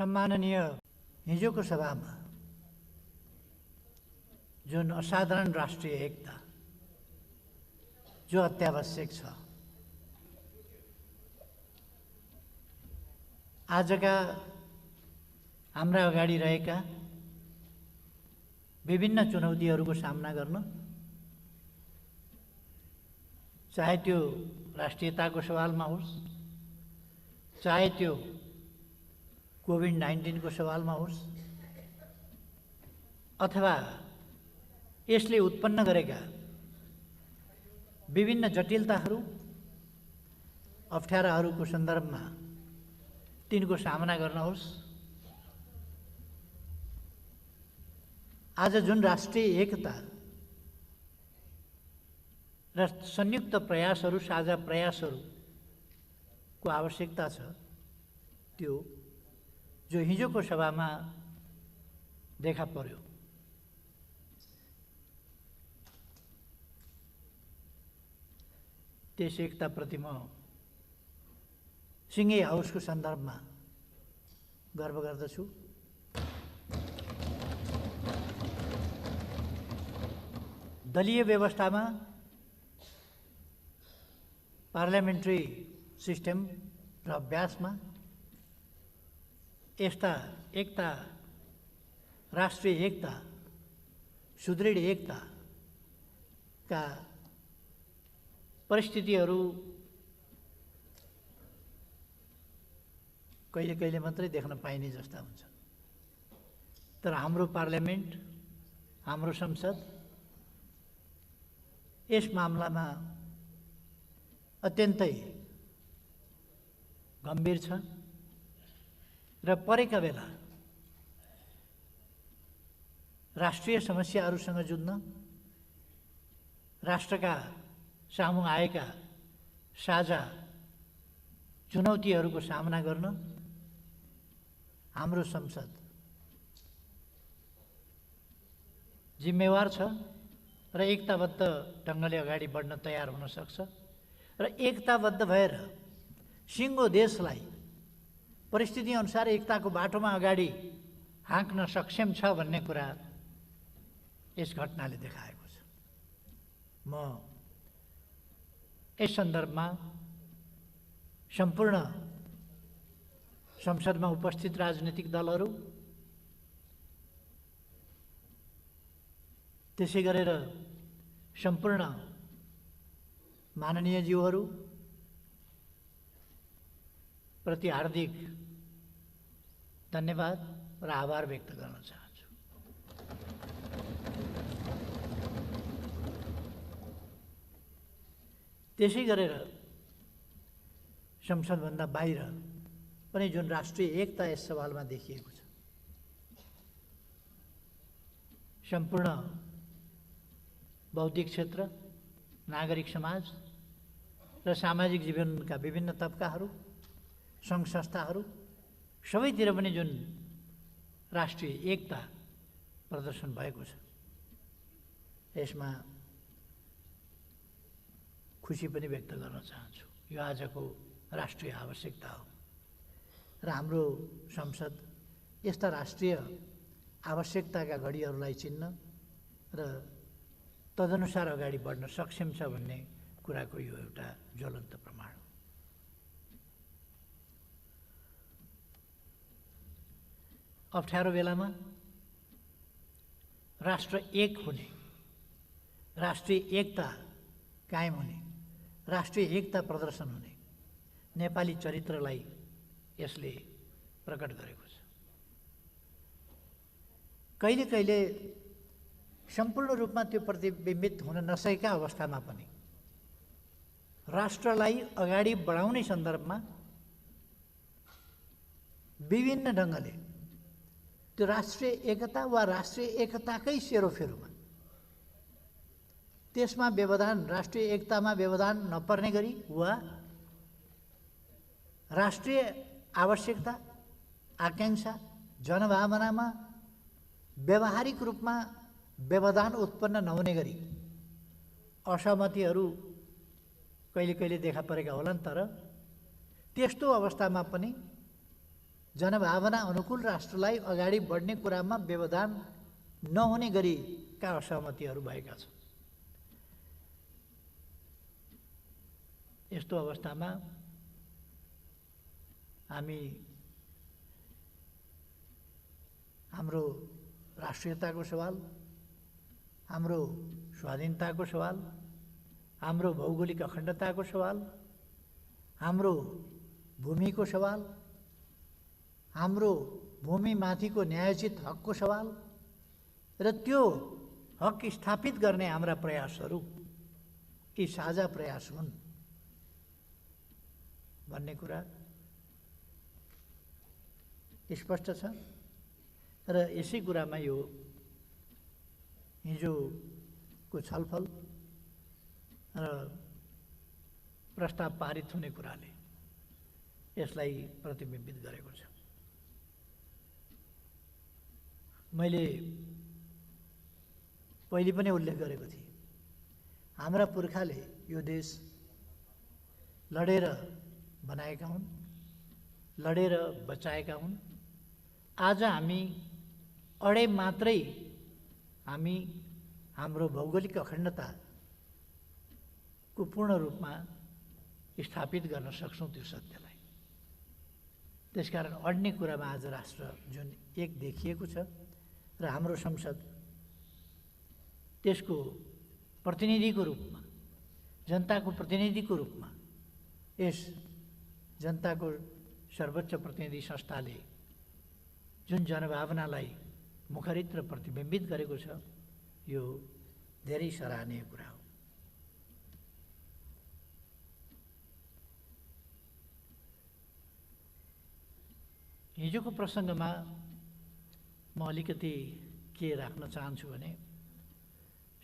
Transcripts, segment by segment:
सम्माननीय हिजोको सभामा जुन असाधारण राष्ट्रिय एकता जो अत्यावश्यक छ, आजका हाम्रा अगाडि रहेका विभिन्न चुनौतीहरूको सामना गर्न, चाहे त्यो राष्ट्रियताको सवालमा होस्, चाहे त्यो कोभिड-19 को सवालमा होस्, अथवा यसले उत्पन्न गरेका विभिन्न जटिलताहरू, अप्ठ्याराहरूको सन्दर्भमा तिनको सामना गर्न होस्, आज जुन राष्ट्रिय एकता र संयुक्त प्रयासहरू, साझा प्रयासहरूको आवश्यकता छ, त्यो जो हिजोको सभामा देखा पर्यो। त्यस एकताप्रति म सिङ्गे हाउसको सन्दर्भमा गर्व गर्दछु। दलीय व्यवस्थामा, पार्लियामेन्ट्री सिस्टम र अभ्यासमा यस्ता एकता, राष्ट्रिय एकता, सुदृढ एकताका परिस्थितिहरू कहिले कहिले मात्रै देख्न पाइने जस्ता हुन्छ। तर हाम्रो पार्लियामेन्ट, हाम्रो संसद यस मामलामा अत्यन्तै गम्भीर छ र परेका बेला राष्ट्रिय समस्याहरूसँग जुझ्न, राष्ट्रका सामु आएका साझा चुनौतीहरूको सामना गर्न हाम्रो संसद जिम्मेवार छ र एकताबद्ध ढङ्गले अगाडि बढ्न तयार हुन सक्छ र एकताबद्ध भएर सिङ्गो देशलाई परिस्थिति अनुसार एकताको बाटोमा अगाडि हाँक्न सक्षम छ भन्ने कुरा यस घटनाले देखाएको छ। म यस सन्दर्भमा सम्पूर्ण संसदमा उपस्थित राजनीतिक दलहरू, त्यसै गरेर सम्पूर्ण माननीय ज्यूहरू प्रति हार्दिक धन्यवाद र आभार व्यक्त गर्न चाहन्छु। त्यसै गरेर संसदभन्दा बाहिर पनि जुन राष्ट्रिय एकता यस सवालमा देखिएको छ, सम्पूर्ण बौद्धिक क्षेत्र, नागरिक समाज र सामाजिक जीवनका विभिन्न तबकाहरू, सङ्घ संस्थाहरू सबैतिर पनि जुन राष्ट्रिय एकता प्रदर्शन भएको छ, यसमा खुसी पनि व्यक्त गर्न चाहन्छु। यो आजको राष्ट्रिय आवश्यकता हो र हाम्रो संसद यस्ता राष्ट्रिय आवश्यकताका घडीहरूलाई चिन्न र तदनुसार अगाडि बढ्न सक्षम छ भन्ने कुराको यो एउटा ज्वलन्त प्रमाण हो। अप्ठ्यारो बेलामा राष्ट्र एक हुने, राष्ट्रिय एकता कायम हुने, राष्ट्रिय एकता प्रदर्शन हुने नेपाली चरित्रलाई यसले प्रकट गरेको छ। कहिले कहिले सम्पूर्ण रूपमा त्यो प्रतिबिम्बित हुन नसकेका अवस्थामा पनि राष्ट्रलाई अगाडि बढाउने सन्दर्भमा विभिन्न ढङ्गले त्यो राष्ट्रिय एकता वा राष्ट्रिय एकताकै सेरोफेरोमा त्यसमा व्यवधान, राष्ट्रिय एकतामा व्यवधान नपर्ने गरी वा राष्ट्रिय आवश्यकता, आकांक्षा, जनभावनामा व्यावहारिक रूपमा व्यवधान उत्पन्न नहुने गरी असहमतिहरू कहिले कहिले देखा परेका होलान्। तर त्यस्तो अवस्थामा पनि जनभावना अनुकूल राष्ट्रलाई अगाडि बढ्ने कुरामा व्यवधान नहुने गरीका असहमतिहरू भएका छन्। यस्तो अवस्थामा हामी हाम्रो राष्ट्रियताको सवाल, हाम्रो स्वाधीनताको सवाल, हाम्रो भौगोलिक अखण्डताको सवाल, हाम्रो भूमिको सवाल, हाम्रो भूमिमाथिको न्यायोचित हकको सवाल र त्यो हक स्थापित गर्ने हाम्रा प्रयासहरू यी साझा प्रयास हुन् भन्ने कुरा स्पष्ट छ। र यसै कुरामा यो हिजोको छलफल र प्रस्ताव पारित हुने कुराले यसलाई प्रतिबिम्बित गरेको छ। मैले पहिले पनि उल्लेख गरेको थिएँ, हाम्रा पुर्खाले यो देश लडेर बनाएका हुन्, लडेर बचाएका हुन्। आज हामी अडे मात्रै हामी हाम्रो भौगोलिक अखण्डताको पूर्ण रूपमा स्थापित गर्न सक्छौँ त्यो सत्यलाई। त्यसकारण अड्ने कुरामा आज राष्ट्र जुन एक देखिएको छ र हाम्रो संसद त्यसको प्रतिनिधिको रूपमा, जनताको प्रतिनिधिको रूपमा, यस जनताको सर्वोच्च प्रतिनिधि संस्थाले जुन जनभावनालाई मुखरित र प्रतिबिम्बित गरेको छ, यो धेरै सराहनीय कुरा हो। हिजोको प्रसङ्गमा म अलिकति के राख्न चाहन्छु भने,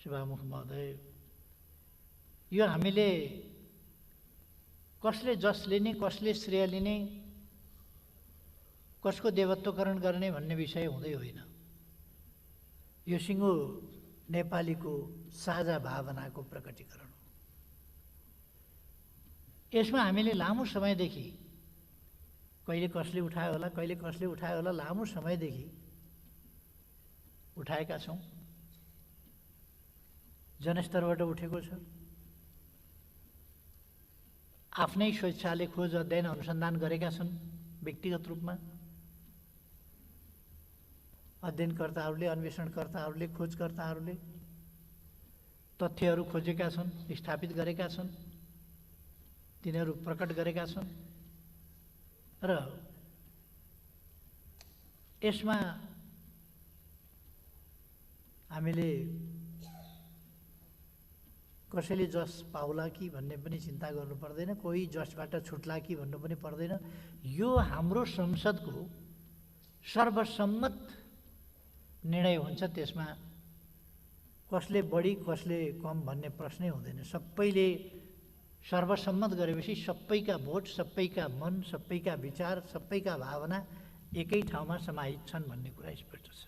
सभामुख महोदय, यो हामीले कसले जस लिने, कसले श्रेय लिने, कसको देवत्वकरण गर्ने भन्ने विषय हुँदै होइन। यो सिङ्गो नेपालीको साझा भावनाको प्रकटीकरण हो। यसमा हामीले लामो समयदेखि, कहिले कसले उठायो होला, कहिले कसले उठायो होला, लामो समयदेखि उठाएका छौँ। जनस्तरबाट उठेको छ। आफ्नै स्वेच्छाले खोज, अध्ययन, अनुसन्धान गरेका छन् व्यक्तिगत रूपमा। अध्ययनकर्ताहरूले, अन्वेषणकर्ताहरूले, खोजकर्ताहरूले तथ्यहरू खोजेका छन्, स्थापित गरेका छन्, तिनीहरू प्रकट गरेका छन्। र यसमा हामीले कसैले जस पाउला कि भन्ने पनि चिन्ता गर्नु पर्दैन, कोही जसबाट छुट्ला कि भन्नु पनि पर्दैन। यो हाम्रो संसदको सर्वसम्मत निर्णय हुन्छ। त्यसमा कसले बढी कसले कम भन्ने प्रश्नै हुँदैन। सबैले सर्वसम्मत गरेपछि सबैका भोट, सबैका मन, सबैका विचार, सबैका भावना एकै ठाउँमा समाहित छन् भन्ने कुरा स्पष्ट छ।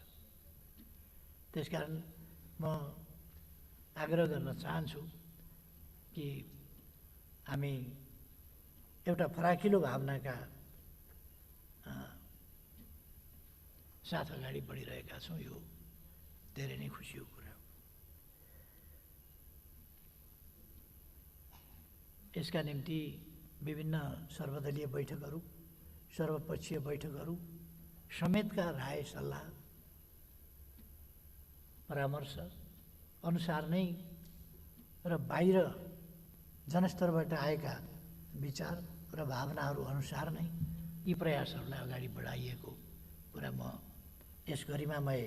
त्यसकारण म आग्रह गर्न चाहन्छु कि हामी एउटा फराकिलो भावनाका साथ अगाडि बढिरहेका छौँ। यो धेरै नै खुसीको कुरा हो। यसका निम्ति विभिन्न सर्वदलीय बैठकहरू, सर्वपक्षीय बैठकहरू समेतका राय सल्लाह परामर्श अनुसार नै र बाहिर जनस्तरबाट आएका विचार र भावनाहरू अनुसार नै यी प्रयासहरूलाई अगाडि बढाइएको कुरा म यस गरिमामय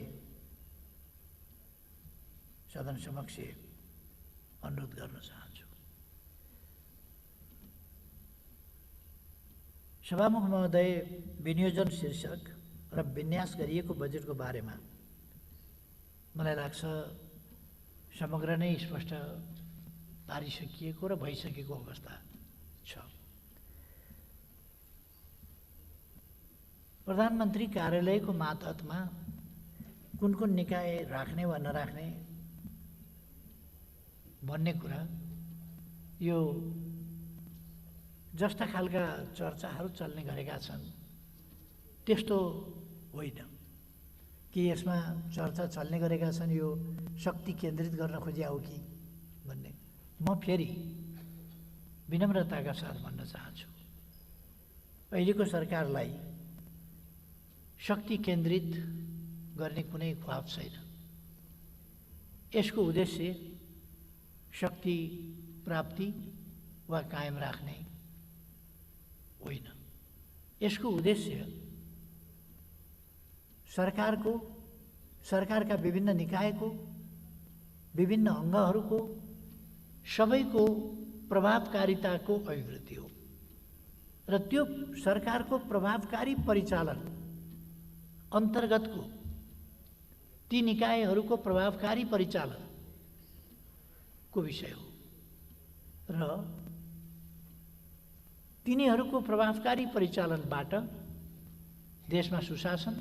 सदन समक्ष अनुरोध गर्न चाहन्छु। सभामुख महोदय, विनियोजन शीर्षक र विन्यास गरिएको बजेटको बारेमा मलाई लाग्छ समग्र नै स्पष्ट पारिसकिएको र भइसकेको अवस्था छ। प्रधानमन्त्री कार्यालयको मातहतमा कुन कुन निकाय राख्ने वा नराख्ने भन्ने कुरा, यो जस्ता खालका चर्चाहरू चल्ने गरेका छन्, त्यस्तो होइन कि यसमा चर्चा चल्ने गरेका छन् यो शक्ति केन्द्रित गर्न खोजिया हो कि भन्ने। म फेरि विनम्रताका साथ भन्न चाहन्छु, अहिलेको सरकारलाई शक्ति केन्द्रित गर्ने कुनै ख्वाब छैन। यसको उद्देश्य शक्ति प्राप्ति वा कायम राख्ने होइन। यसको उद्देश्य सरकारका विभिन्न निकायको विभिन्न अङ्गहरूको सबैको प्रभावकारिताको अभिवृद्धि हो र त्यो सरकारको प्रभावकारी परिचालन अन्तर्गतको ती निकायहरूको प्रभावकारी परिचालनको विषय हो र तिनीहरूको प्रभावकारी परिचालनबाट देशमा सुशासन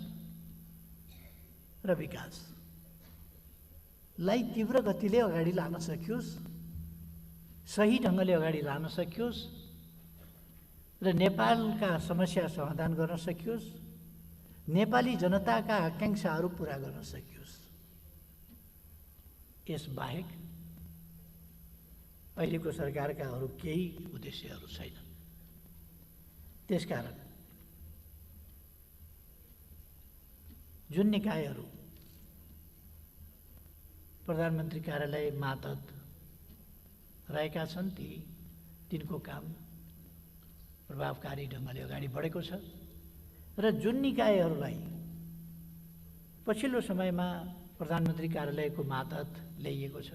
र विकासलाई तीव्र गतिले अगाडि लान सकियोस्, सही ढङ्गले अगाडि लान सकियोस् र नेपालका समस्या समाधान गर्न सकियोस्, नेपाली जनताका आकाङ्क्षाहरू पुरा गर्न सकियोस्। यसबाहेक अहिलेको सरकारका अरू केही उद्देश्यहरू छैनन्। त्यसकारण जुन निकायहरू प्रधानमन्त्री कार्यालय मातहत रहेका छन् तिनको काम प्रभावकारी ढङ्गले अगाडि बढेको छ र जुन निकायहरूलाई पछिल्लो समयमा प्रधानमन्त्री कार्यालयको मातहत ल्याइएको छ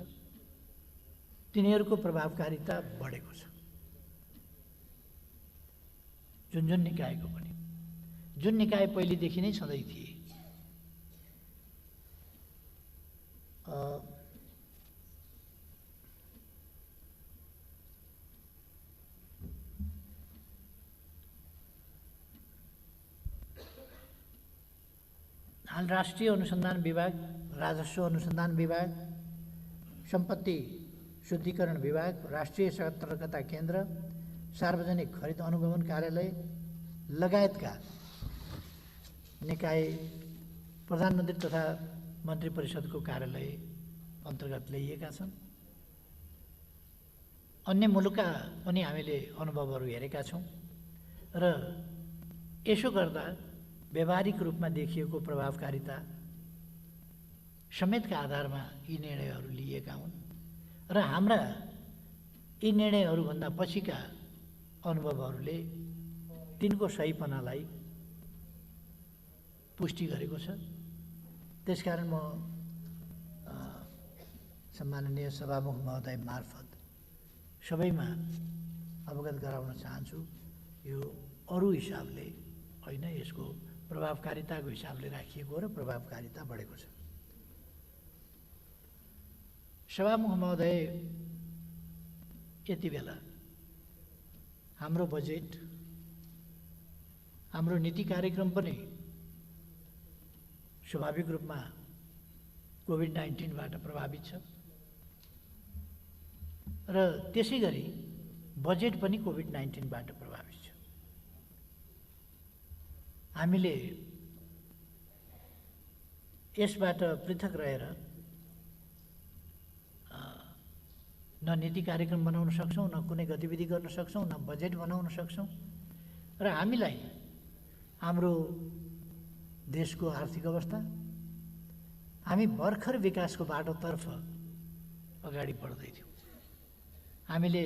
तिनीहरूको प्रभावकारिता बढेको छ। जुन निकायको पनि, जुन निकाय पहिलेदेखि नै छँदै थिए, हाल राष्ट्रिय अनुसन्धान विभाग, राजस्व अनुसन्धान विभाग, सम्पत्ति शुद्धिकरण विभाग, राष्ट्रिय सतर्कता केन्द्र, सार्वजनिक खरिद अनुगमन कार्यालय लगायतका निकाय प्रधानमन्त्री तथा मन्त्री परिषदको कार्यालय अन्तर्गत ल्याइएका छन्। अन्य मुलुकका पनि हामीले अनुभवहरू हेरेका छौँ र यसो गर्दा व्यावहारिक रूपमा देखिएको प्रभावकारिता समेतका आधारमा यी निर्णयहरू लिएका हुन् र हाम्रा यी निर्णयहरूभन्दा पछिका अनुभवहरूले तिनको सहीपनालाई पुष्टि गरेको छ। त्यसकारण म सम्माननीय सभामुख महोदय मार्फत सबैमा अवगत गराउन चाहन्छु, यो अरू हिसाबले होइन, यसको प्रभावकारिताको हिसाबले राखिएको र प्रभावकारिता बढेको छ। सभामुख महोदय, यति बेला हाम्रो बजेट, हाम्रो नीति कार्यक्रम पनि स्वाभाविक रूपमा कोभिड-19बाट प्रभावित छ र त्यसै गरी बजेट पनि कोभिड-19बाट प्रभावित छ। हामीले यसबाट पृथक रहेर न नीति कार्यक्रम बनाउन सक्छौँ, न कुनै गतिविधि गर्न सक्छौँ, न बजेट बनाउन सक्छौँ र हामीलाई हाम्रो देशको आर्थिक अवस्था, हामी भर्खर विकासको बाटोतर्फ अगाडि बढ्दै थियौँ। हामीले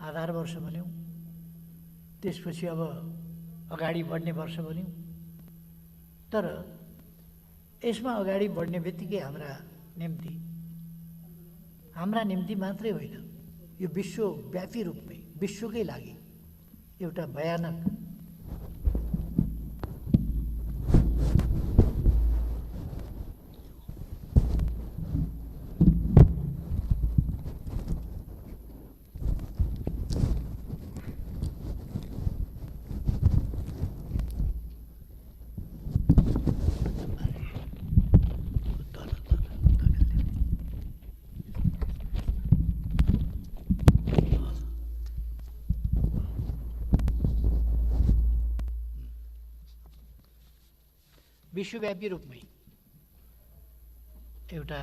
आधार वर्ष भन्यौँ, त्यसपछि अब अगाडि बढ्ने वर्ष भन्यौँ, तर यसमा अगाडि बढ्ने बित्तिकै हाम्रा निम्ति मात्रै होइन, यो विश्वव्यापी रूपमै विश्वकै लागि एउटा भयानक विश्वव्यापी रूपमै एउटा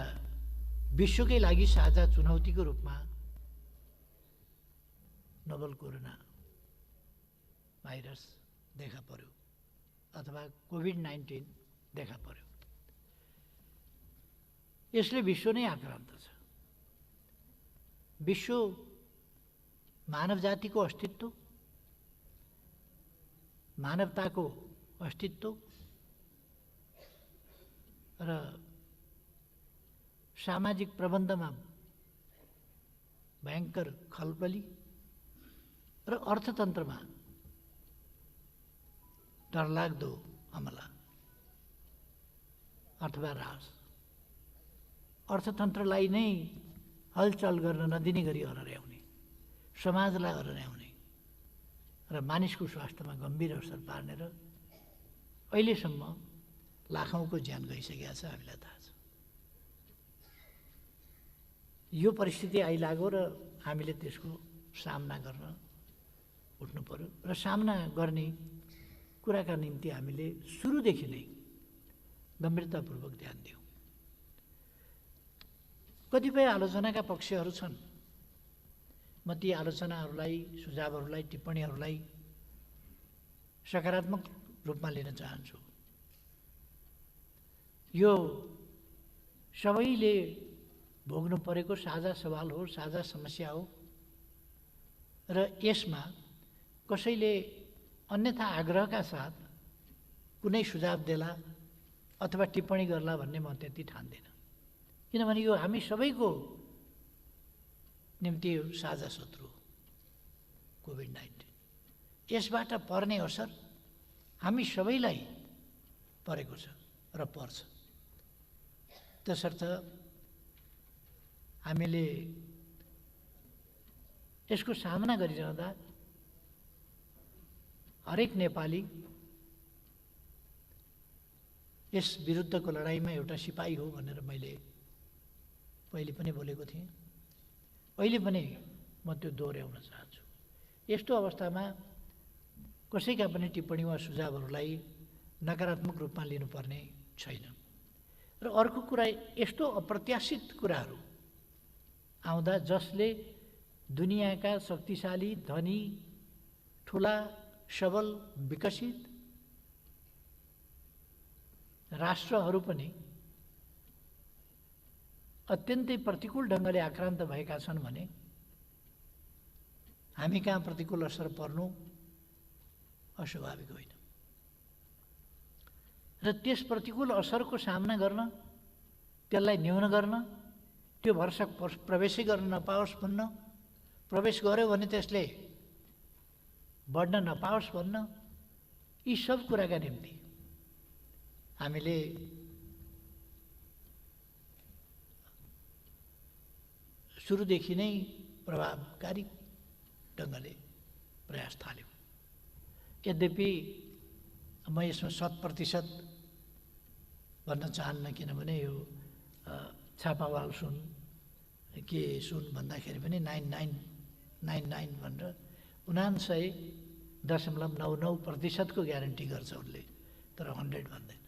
विश्वकै लागि साझा चुनौतीको रूपमा नोभल कोरोना भाइरस देखा पर्यो अथवा कोभिड-19 देखा पर्यो। यसले विश्व नै आक्रान्त छ। विश्व मानव जातिको अस्तित्व, मानवताको अस्तित्व र सामाजिक प्रबन्धमा भयङ्कर खलबली र अर्थतन्त्रमा डरलाग्दो हमला अथवा ह्रास, अर्थतन्त्रलाई नै हलचल गर्न नदिने गरी हराउने, समाजलाई हराउने र मानिसको स्वास्थ्यमा गम्भीर असर पार्ने र अहिलेसम्म लाखौँको ज्यान गइसकेका छ, हामीलाई थाहा छ। यो परिस्थिति आइलाग्यो र हामीले त्यसको सामना गर्न उठ्नु पर्यो र सामना गर्ने कुराका निम्ति हामीले सुरुदेखि नै गम्भीरतापूर्वक ध्यान दियौँ। कतिपय आलोचनाका पक्षहरू छन्, म ती आलोचनाहरूलाई, सुझावहरूलाई, टिप्पणीहरूलाई सकारात्मक रूपमा लिन चाहन्छु। यो सबैले भोग्नु परेको साझा सवाल हो, साझा समस्या हो र यसमा कसैले अन्यथा आग्रहका साथ कुनै सुझाव देला अथवा टिप्पणी गर्ला भन्ने म त्यति ठान्दिनँ, किनभने यो हामी सबैको निम्ति साझा शत्रु हो कोभिड-19। यसबाट पर्ने असर हामी सबैलाई परेको छ र पर्छ। त्यसर्थ हामीले यसको सामना गरिरहँदा हरेक नेपाली यस विरुद्धको लडाइँमा एउटा सिपाही हो भनेर मैले पहिले पनि बोलेको थिएँ, अहिले पनि म त्यो दोहोऱ्याउन चाहन्छु। यस्तो अवस्थामा कसैका पनि टिप्पणी वा सुझावहरूलाई नकारात्मक रूपमा लिनुपर्ने छैन। र अर्को कुरा, यस्तो अप्रत्याशित कुराहरू आउँदा जसले दुनियाँका शक्तिशाली, धनी, ठुला, सबल, विकसित राष्ट्रहरू पनि अत्यन्तै प्रतिकूल ढङ्गले आक्रान्त भएका छन् भने हामी कहाँ प्रतिकूल असर पर्नु अस्वाभाविक होइन। र त्यस प्रतिकूल असरको सामना गर्न, त्यसलाई न्यून गर्न, त्यो भरसक प्रवेशै गर्न नपाओस् भन्न, प्रवेश गर्यो भने त्यसले बढ्न नपाओस् भन्न, यी सब कुराका निम्ति हामीले सुरुदेखि नै प्रभावकारी ढङ्गले प्रयास थाल्यौँ। यद्यपि म यसमा 100% भन्न चाहन्न, किनभने यो छापावाल सुन के सुन भन्दाखेरि पनि 9999 भनेर 99.99% को ग्यारेन्टी गर्छ उसले, तर 100 भन्दैन।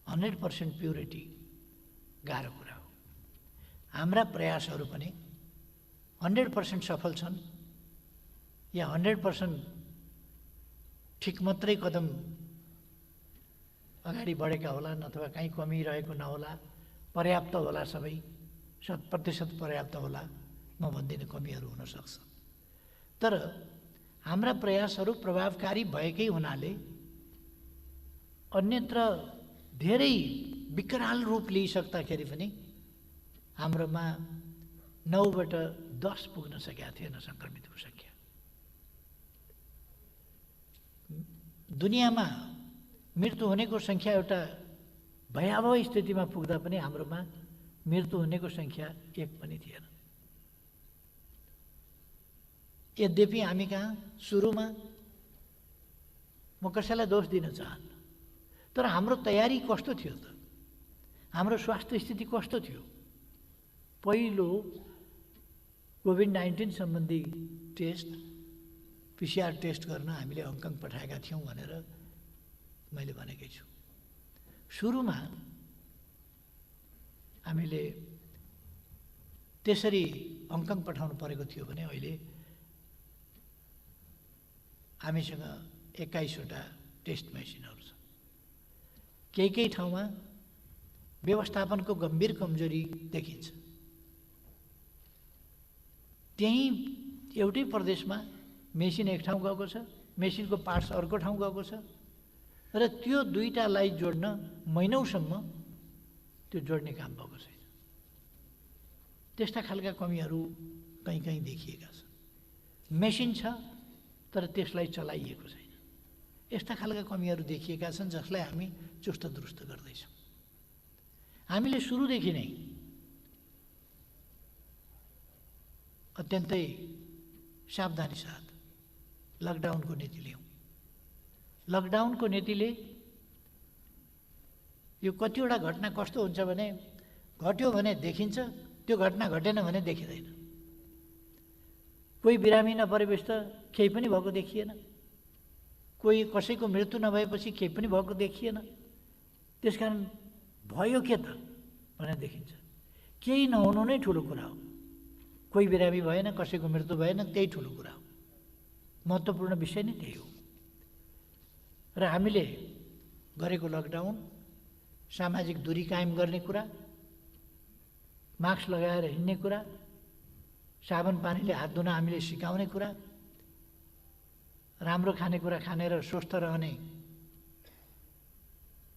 100% प्युरिटी गाह्रो कुरा हो। हाम्रा प्रयासहरू पनि 100% सफल छन् या 100% ठिक मात्रै कदम अगाडि बढेका होलान् अथवा कहीँ कमी रहेको नहोला, पर्याप्त होला, सबै 100% पर्याप्त होला, म भन्दिनँ, कमीहरू हुन सक्छ। तर हाम्रा प्रयासहरू प्रभावकारी भएकै हुनाले अन्यत्र धेरै विकराल रूप लिइसक्दाखेरि पनि हाम्रोमा 9बाट 10 पुग्न सकेका थिएन सङ्क्रमितको सङ्ख्या। दुनियाँमा मृत्यु हुनेको सङ्ख्या एउटा भयावह स्थितिमा पुग्दा पनि हाम्रोमा मृत्यु हुनेको सङ्ख्या 1 पनि थिएन। यद्यपि हामी कहाँ सुरुमा, म कसैलाई दोष दिन चाहन्न, तर हाम्रो तयारी कस्तो थियो त? हाम्रो स्वास्थ्य स्थिति कस्तो थियो? पहिलो कोभिड-19 सम्बन्धी टेस्ट, पिसिआर टेस्ट गर्न हामीले हङकङ पठाएका थियौँ भनेर मैले भनेकै छु। सुरुमा हामीले त्यसरी हङकङ पठाउनु परेको थियो भने अहिले हामीसँग 21वटा टेस्ट मेसिनहरू छ। केही ठाउँमा व्यवस्थापनको गम्भीर कमजोरी देखिन्छ। त्यही एउटै प्रदेशमा मेसिन एक ठाउँ गएको छ, मेसिनको पार्ट्स अर्को ठाउँ गएको छ र त्यो दुईटालाई जोड्न महिनौसम्म त्यो जोड्ने काम भएको छैन। त्यस्ता खालका कमीहरू कहीँ देखिएका छन्। मेसिन छ तर त्यसलाई चलाइएको छैन। यस्ता खालका कमीहरू देखिएका छन् जसलाई हामी चुस्त दुरुस्त गर्दैछौँ। हामीले सुरुदेखि नै अत्यन्तै सावधानी साथ लकडाउनको नीति लियौँ। लकडाउनको नीतिले यो कतिवटा घटना कस्तो हुन्छ भने घट्यो भने देखिन्छ, त्यो घटना घटेन भने देखिँदैन। कोही बिरामी नपरेपछि त केही पनि भएको देखिएन, कोही कसैको मृत्यु नभएपछि केही पनि भएको देखिएन। त्यसकारण भयो के त भनेर देखिन्छ। केही नहुनु नै ठुलो कुरा हो। कोही बिरामी भएन, कसैको मृत्यु भएन, त्यही ठुलो कुरा हो। महत्त्वपूर्ण विषय नै त्यही हो। र हामीले गरेको लकडाउन, सामाजिक दूरी कायम गर्ने कुरा, मास्क लगाएर हिँड्ने कुरा, साबुन पानीले हात धुन हामीले सिकाउने कुरा, राम्रो खानेकुरा खाने र स्वस्थ रहने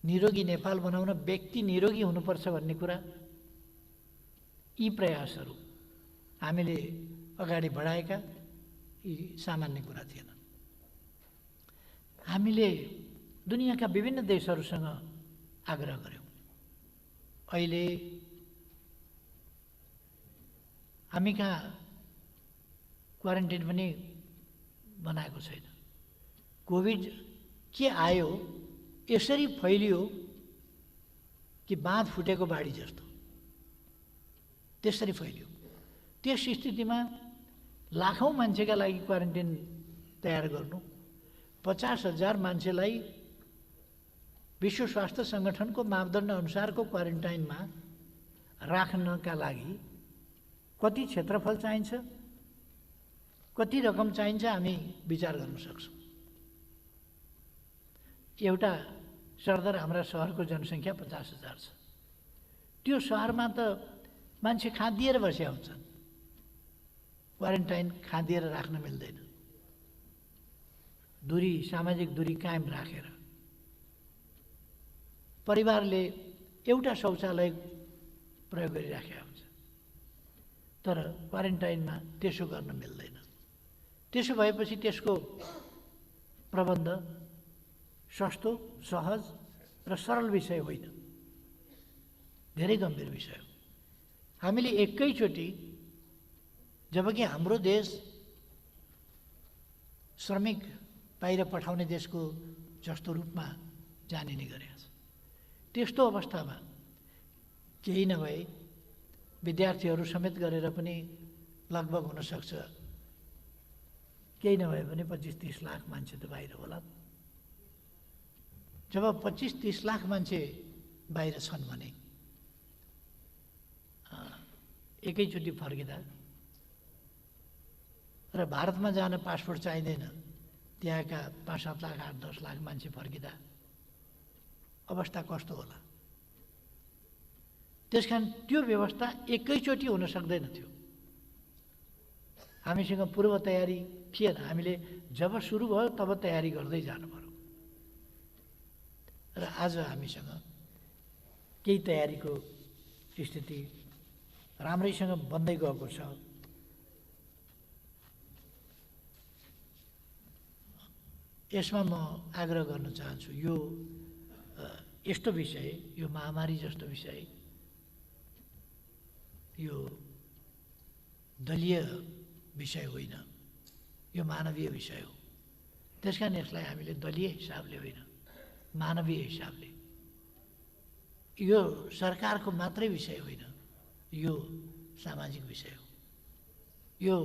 निरोगी नेपाल बनाउन व्यक्ति निरोगी हुनुपर्छ भन्ने कुरा, यी प्रयासहरू हामीले अगाडि बढाएका यी सामान्य कुरा थिएनन्। हामीले दुनियाँका विभिन्न देशहरूसँग आग्रह गर्यौँ। अहिले हामी कहाँ क्वारेन्टाइन पनि बनाएको छैन। कोभिड के आयो, यसरी फैलियो कि बाँध फुटेको बाढी जस्तो त्यसरी फैलियो। त्यस स्थितिमा लाखौँ मान्छेका लागि क्वारेन्टाइन तयार गर्नु, 50,000 मान्छेलाई विश्व स्वास्थ्य सङ्गठनको मापदण्ड अनुसारको क्वारेन्टाइनमा राख्नका लागि कति क्षेत्रफल चाहिन्छ, कति रकम चाहिन्छ, हामी विचार गर्न सक्छौँ। एउटा सरदर हाम्रा सहरको जनसङ्ख्या 50,000 छ। त्यो सहरमा त मान्छे खाँदिएर बसेका हुन्छन्। क्वारेन्टाइन खाँदिएर राख्न मिल्दैन। दूरी, सामाजिक दूरी कायम राखेर परिवारले एउटा शौचालय प्रयोग गरिराखेका हुन्छ। तर क्वारेन्टाइनमा त्यसो गर्न मिल्दैन। त्यसो भएपछि त्यसको प्रबन्ध सस्तो, सहज र सरल विषय होइन, धेरै गम्भीर विषय हो। हामीले एकैचोटि, जबकि हाम्रो देश श्रमिक बाहिर पठाउने देशको जस्तो रूपमा जानिने गरेको छ, त्यस्तो अवस्थामा केही नभए विद्यार्थीहरू समेत गरेर पनि लगभग हुन सक्छ, केही नभए पनि 25-30 लाख मान्छे त बाहिर होला। जब 25-30 लाख मान्छे बाहिर छन् भने एकैचोटि फर्किँदा र भारतमा जान पासपोर्ट चाहिँदैन, त्यहाँका 5-7 लाख 8-10 लाख मान्छे फर्किँदा अवस्था कस्तो होला। त्यसकारण त्यो व्यवस्था एकैचोटि हुन सक्दैन थियो। हामीसँग पूर्व तयारी थिएन। हामीले जब सुरु भयो तब तयारी गर्दै जानु पर्यो। र आज हामीसँग केही तयारीको स्थिति राम्रैसँग बन्दै गएको छ। यसमा म आग्रह गर्न चाहन्छु, यो यस्तो विषय, यो महामारी जस्तो विषय, यो दलीय विषय होइन, यो मानवीय विषय हो। त्यसकारण यसलाई हामीले दलीय हिसाबले होइन, मानवीय हिसाबले, यो सरकारको मात्रै विषय होइन, यो सामाजिक विषय हो। यो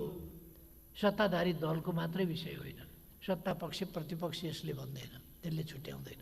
सत्ताधारी दलको मात्रै विषय होइन, सत्ता पक्ष प्रतिपक्ष यसले भन्दैन, त्यसले छुट्याउँदैन।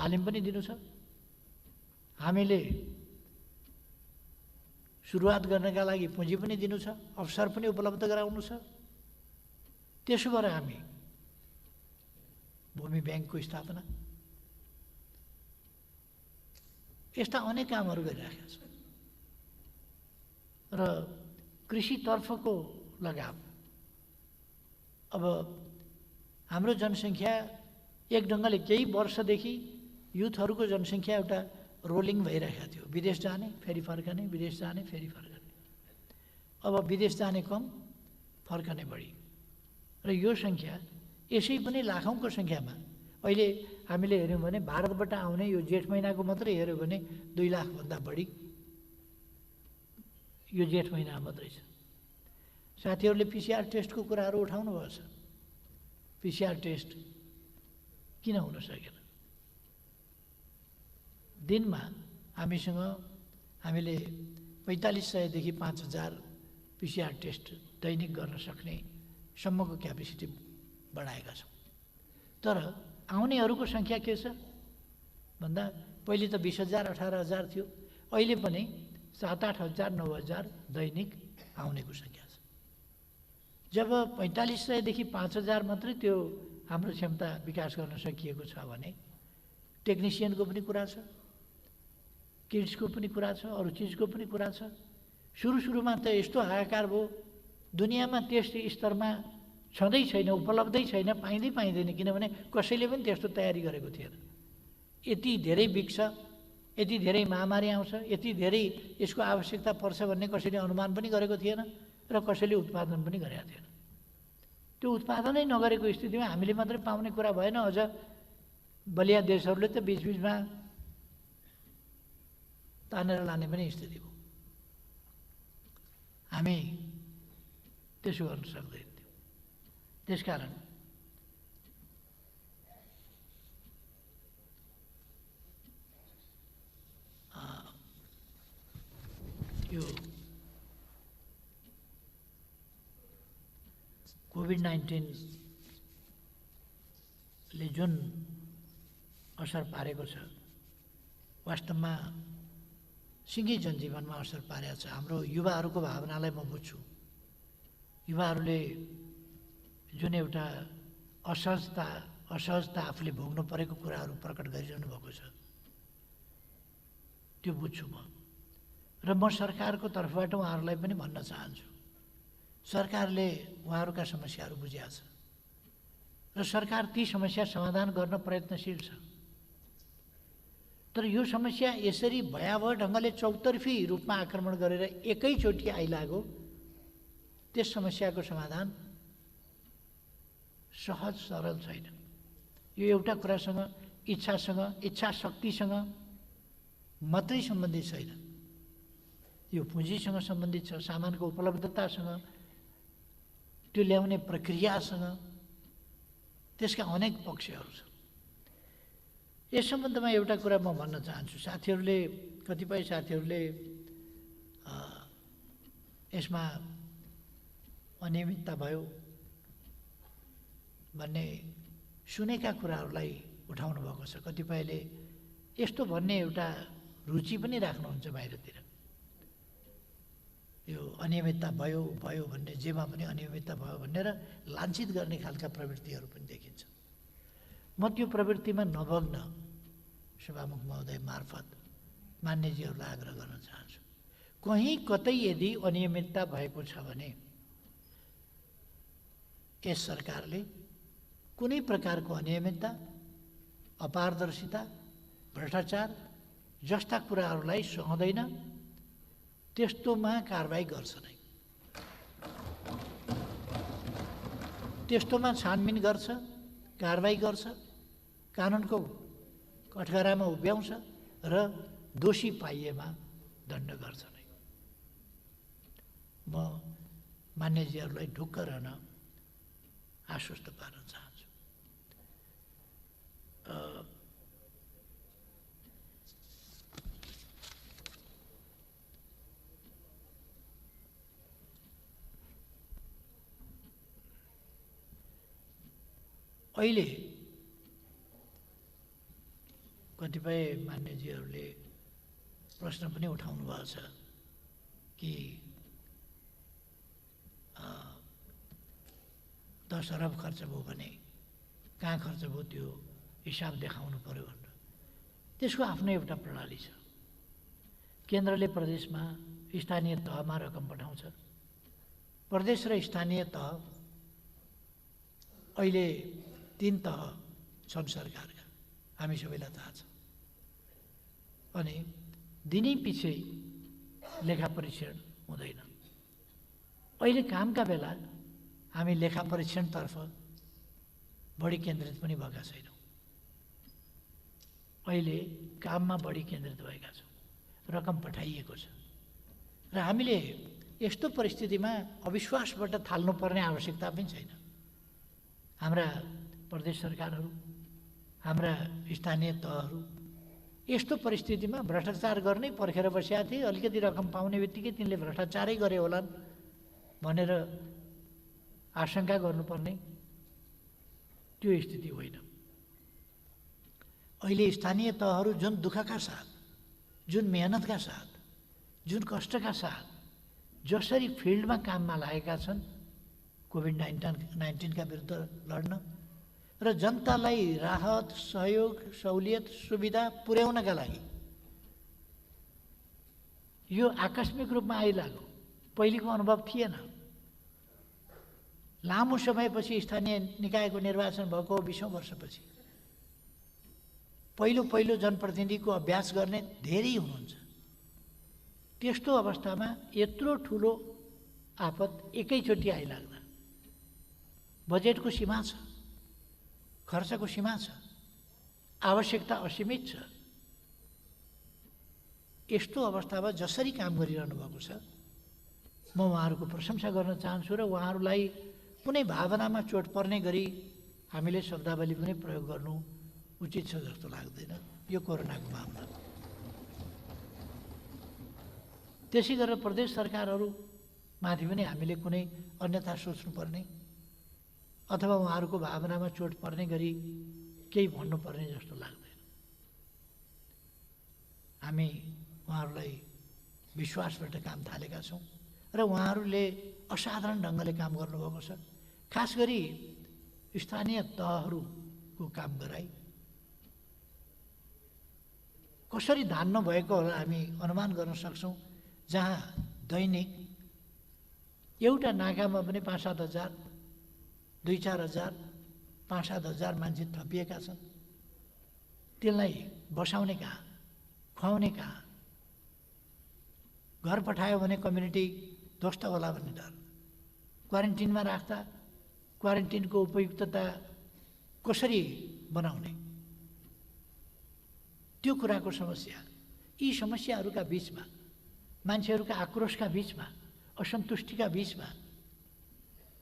तालिम पनि दिनु छ, हामीले सुरुवात गर्नका लागि पुँजी पनि दिनु छ, अवसर पनि उपलब्ध गराउनु छ। त्यसो भएर हामी भूमि ब्याङ्कको स्थापना यस्ता अनेक कामहरू गरिरहेका छौँ र कृषितर्फको लगाव। अब हाम्रो जनसङ्ख्या एक ढङ्गले केही वर्षदेखि युथहरूको जनसङ्ख्या एउटा रोलिङ भइरहेको थियो, विदेश जाने फेरि फर्कने, विदेश जाने फेरि फर्कने। अब विदेश जाने कम, फर्कने बढी र यो सङ्ख्या यसै पनि लाखौँको सङ्ख्यामा अहिले हामीले हेऱ्यौँ भने भारतबाट आउने यो जेठ महिनाको मात्रै हेऱ्यौँ भने 2 लाखभन्दा बढी यो जेठ महिना मात्रै छ। साथीहरूले पिसिआर टेस्टको कुराहरू उठाउनु भएको छ। पिसिआर टेस्ट किन हुन सकेन? दिनमा हामीले 4500 देखि 5000 पिसिआर टेस्ट दैनिक गर्न सक्ने सम्मको क्यापेसिटी बढाएका छौँ। तर आउनेहरूको सङ्ख्या के छ भन्दा पहिले त 20,000 18,000 थियो, अहिले पनि 7-8,000 9,000 दैनिक आउनेको सङ्ख्या छ। जब 4500 देखि 5000 मात्रै त्यो हाम्रो क्षमता विकास गर्न सकिएको छ भने टेक्निसियनको पनि कुरा छ, किट्सको पनि कुरा छ, अरू चिजको पनि कुरा छ। सुरुमा त यस्तो हाहाकार भयो, दुनियाँमा त्यस स्तरमा छँदै छैन, उपलब्धै छैन, पाइँदैन, किनभने कसैले पनि त्यस्तो तयारी गरेको थिएन। यति धेरै बिग्छ, यति धेरै महामारी आउँछ, यति धेरै यसको आवश्यकता पर्छ भन्ने कसैले अनुमान पनि गरेको थिएन र कसैले उत्पादन पनि गरेका थिएन। त्यो उत्पादनै नगरेको स्थितिमा हामीले मात्रै पाउने कुरा भएन, अझ बलिया देशहरूले त बिचबिचमा तानेर लाने पनि स्थिति भयो। हामी त्यसो गर्न सक्दैनौँ। त्यसकारण यो कोभिड-19ले जुन असर पारेको छ, वास्तवमा सिङ्गै जनजीवनमा असर पारेको छ। हाम्रो युवाहरूको भावनालाई म बुझ्छु। युवाहरूले जुन एउटा असहजता आफूले भोग्नु परेको कुराहरू प्रकट गरिरहनु भएको छ, त्यो बुझ्छु म। र म सरकारको तर्फबाट उहाँहरूलाई पनि भन्न चाहन्छु, सरकारले उहाँहरूका समस्याहरू बुझेको छ र सरकार ती समस्या समाधान गर्न प्रयत्नशील छ। तर यो समस्या यसरी भयावह ढङ्गले चौतर्फी रूपमा आक्रमण गरेर एकैचोटि आइलाग्यो, त्यस समस्याको समाधान सहज सरल छैन। यो एउटा कुरासँग, इच्छा शक्तिसँग मात्रै सम्बन्धित छैन, यो पुँजीसँग सम्बन्धित छ, सामानको उपलब्धतासँग, त्यो ल्याउने प्रक्रियासँग, त्यसका अनेक पक्षहरू छन्। यस सम्बन्धमा एउटा कुरा म भन्न चाहन्छु। कतिपय साथीहरूले यसमा अनियमितता भयो भन्ने सुनेका कुराहरूलाई उठाउनु भएको छ। कतिपयले यस्तो भन्ने एउटा रुचि पनि राख्नुहुन्छ बाहिरतिर, यो अनियमितता भयो भन्ने, जेमा पनि अनियमितता भयो भनेर लाञ्छित गर्ने खालका प्रवृत्तिहरू पनि देखिन्छ। म त्यो प्रवृत्तिमा नभग्न सभामुख महोदय मार्फत मान्यजीहरूलाई आग्रह गर्न चाहन्छु, कहीँ कतै यदि अनियमितता भएको छ भने यस सरकारले कुनै प्रकारको अनियमितता, अपारदर्शिता, भ्रष्टाचार जस्ता कुराहरूलाई सहँदैन, त्यस्तोमा कारबाही गर्छ नै। त्यस्तोमा छानबिन गर्छ, कारबाही गर्छ, कानुनको कठघरामा उभ्याउँछ र दोषी पाइएमा दण्ड गर्छ नै। म मान्यजीहरूलाई ढुक्क रहन आश्वस्त पार्न चाहन्छु। अहिले कतिपय मान्यजीहरूले प्रश्न पनि उठाउनु भएको छ कि 10 अरब खर्च भयो भने कहाँ खर्च भयो त्यो हिसाब देखाउनु पर्यो भनेर। त्यसको आफ्नो एउटा प्रणाली छ। केन्द्रले प्रदेशमा स्थानीय तहमा रकम पठाउँछ। प्रदेश र स्थानीय तह अहिले 3 तह छन् सरकारका, हामी सबैलाई थाहा छ। अनि दिनै पछि लेखा परीक्षण हुँदैन। अहिले कामका बेला हामी लेखा परीक्षणतर्फ बढी केन्द्रित पनि भएका छैनौँ। अहिले काममा बढी केन्द्रित भएका छौँ। रकम पठाइएको छ र हामीले यस्तो परिस्थितिमा अविश्वासबाट थाल्नुपर्ने आवश्यकता पनि छैन। हाम्रा प्रदेश सरकारहरू, हाम्रा स्थानीय तहहरू यस्तो परिस्थितिमा भ्रष्टाचार गर्नै पर्खेर बसेका थिए। अलिकति रकम पाउने बित्तिकै तिनले भ्रष्टाचारै गरे होलान् भनेर आशंका गर्नुपर्ने त्यो स्थिति होइन। अहिले स्थानीय तहहरू जुन दुःखका साथ, जुन मेहनतका साथ, जुन कष्टका साथ जसरी फिल्डमा काममा लागेका छन् कोभिड-19 का विरुद्ध लड्न र जनतालाई राहत, सहयोग, सहुलियत, सुविधा पुर्याउनका लागि, यो आकस्मिक रूपमा आइलाग्यो। पहिलेको अनुभव थिएन। लामो समयपछि स्थानीय निकायको निर्वाचन भएको 20औं वर्षपछि पहिलो जनप्रतिनिधिको अभ्यास गर्ने धेरै हुनुहुन्छ। त्यस्तो अवस्थामा यत्रो ठुलो आपत एकैचोटि आइलाग्दा बजेटको सीमा छ, खर्चको सीमा छ, आवश्यकता असीमित छ। यस्तो अवस्थामा जसरी काम गरिरहनु भएको छ, म उहाँहरूको प्रशंसा गर्न चाहन्छु र उहाँहरूलाई कुनै भावनामा चोट पर्ने गरी हामीले शब्दावली पनि प्रयोग गर्नु उचित छ जस्तो लाग्दैन यो कोरोनाको मामला। त्यसै गरेर प्रदेश सरकारहरूमाथि पनि हामीले कुनै अन्यथा सोच्नुपर्ने अथवा उहाँहरूको भावनामा चोट पर्ने गरी केही भन्नुपर्ने जस्तो लाग्दैन। हामी उहाँहरूलाई विश्वासबाट काम थालेका छौँ र उहाँहरूले असाधारण ढङ्गले काम गर्नुभएको छ। खास गरी स्थानीय तहहरूको काम गराई कसरी धान्न भएको होला हामी अनुमान गर्न सक्छौँ। जहाँ दैनिक एउटा नाकामा पनि 5-7 हजार, 2-4 हजार, 5-7 हजार मान्छे थपिएका छन्। त्यसलाई बसाउने कहाँ, खुवाउने कहाँ? घर पठायो भने कम्युनिटी ध्वस्त होला भन्ने डर। क्वारेन्टिनमा राख्दा क्वारेन्टिनको उपयुक्तता कसरी बनाउने, त्यो कुराको समस्या। यी समस्याहरूका बीचमा, मान्छेहरूका आक्रोशका बीचमा, असन्तुष्टिका बीचमा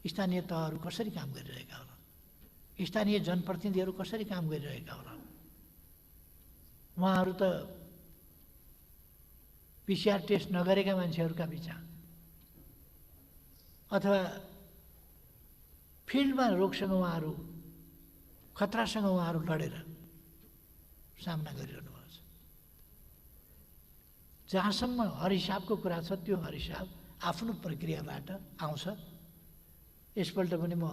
स्थानीय तहहरू कसरी काम गरिरहेका होला, स्थानीय जनप्रतिनिधिहरू कसरी काम गरिरहेका होला। उहाँहरू त PCR टेस्ट नगरेका मान्छेहरूका बीचमा अथवा फिल्डमा रोगसँग उहाँहरू, खतरासँग उहाँहरू लडेर सामना गरिरहनु भएको छ। जहाँसम्म हरहिसाबको कुरा छ त्यो हरहिसाब आफ्नो प्रक्रियाबाट आउँछ। यसपल्ट पनि म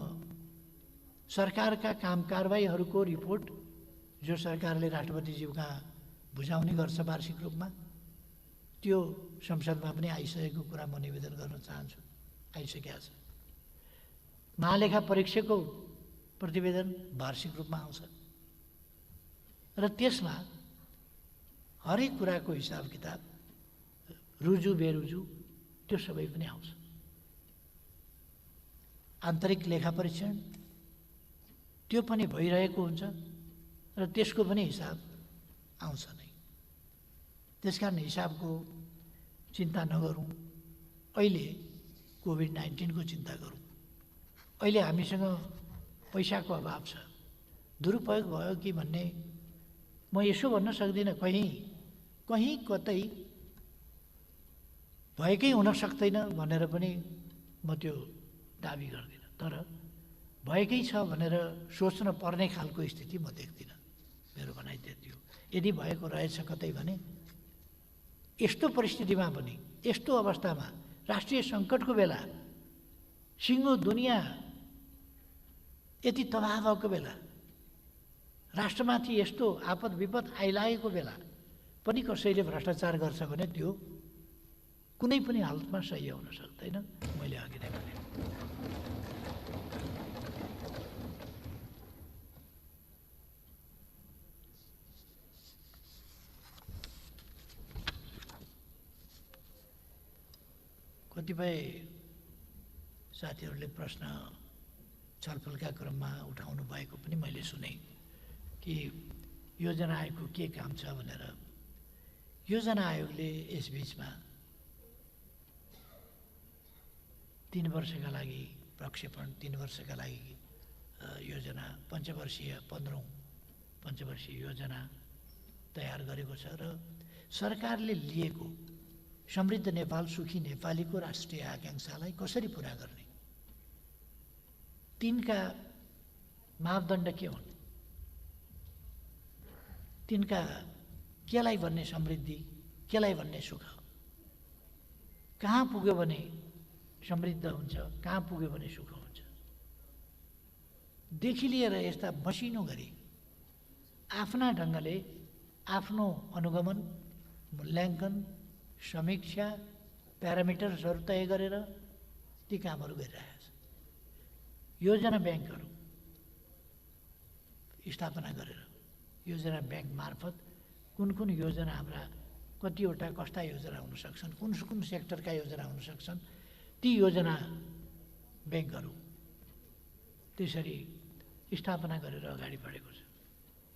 सरकारका काम कारबाहीहरूको रिपोर्ट जो सरकारले राष्ट्रपतिज्यू कहाँ बुझाउने गर्छ वार्षिक रूपमा, त्यो संसदमा पनि आइसकेको कुरा म निवेदन गर्न चाहन्छु। आइसकेका छ। महालेखा परीक्षकको प्रतिवेदन वार्षिक रूपमा आउँछ र त्यसमा हरेक कुराको हिसाब किताब, रुजु बेरुजु त्यो सबै पनि आउँछ। आन्तरिक लेखा परीक्षण त्यो पनि भइरहेको हुन्छ र त्यसको पनि हिसाब आउँछ नै। त्यसकारण हिसाबको चिन्ता नगरौँ, अहिले कोभिड-19 को चिन्ता गरौँ। अहिले हामीसँग पैसाको अभाव छ। दुरुपयोग भयो कि भन्ने म यसो भन्न सक्दिनँ। कहीँ कतै भएकै हुन सक्दैन भनेर पनि म त्यो दाबी गर्दिनँ। तर भएकै छ भनेर सोच्न पर्ने खालको स्थिति म देख्दिनँ। मेरो भनाइ त्यति हो। यदि भएको रहेछ कतै भने यस्तो परिस्थितिमा पनि, यस्तो अवस्थामा, राष्ट्रिय सङ्कटको बेला, सिङ्गो दुनियाँ यति तबाह भएको बेला, राष्ट्रमाथि यस्तो आपद विपद आइलागेको बेला पनि कसैले भ्रष्टाचार गर्छ भने त्यो कुनै पनि हालतमा सही हुन सक्दैन। मैले अघि नै भने कतिपय साथीहरूले प्रश्न छलफलका क्रममा उठाउनु भएको पनि मैले सुने कि योजना आयोगको के काम छ भनेर। योजना आयोगले यसबीचमा 3 वर्षका लागि प्रक्षेपण, 3 वर्षका लागि योजना, पञ्चवर्षीय 15औं पञ्चवर्षीय योजना तयार गरेको छ र सरकारले लिएको समृद्ध नेपाल, सुखी नेपालीको राष्ट्रिय आकाङ्क्षालाई कसरी पुरा गर्ने, तिनका मापदण्ड के हुन्, तिनका केलाई भन्ने समृद्धि, केलाई भन्ने सुख, कहाँ पुग्यो भने समृद्ध हुन्छ, कहाँ पुग्यो भने सुख हुन्छ, देखि लिएर यस्ता मसिनो गरी आफ्ना ढङ्गले आफ्नो अनुगमन, मूल्याङ्कन, समीक्षा, प्यारामिटर्सहरू तय गरेर ती कामहरू गरिरहेका छन्। योजना ब्याङ्कहरू स्थापना गरेर योजना ब्याङ्क मार्फत कुन कुन योजना हाम्रा कतिवटा कस्ता योजना हुन सक्छन्, कुन कुन सेक्टरका योजना हुन सक्छन्, ती योजना ब्याङ्कहरू त्यसरी स्थापना गरेर अगाडि बढेको छ।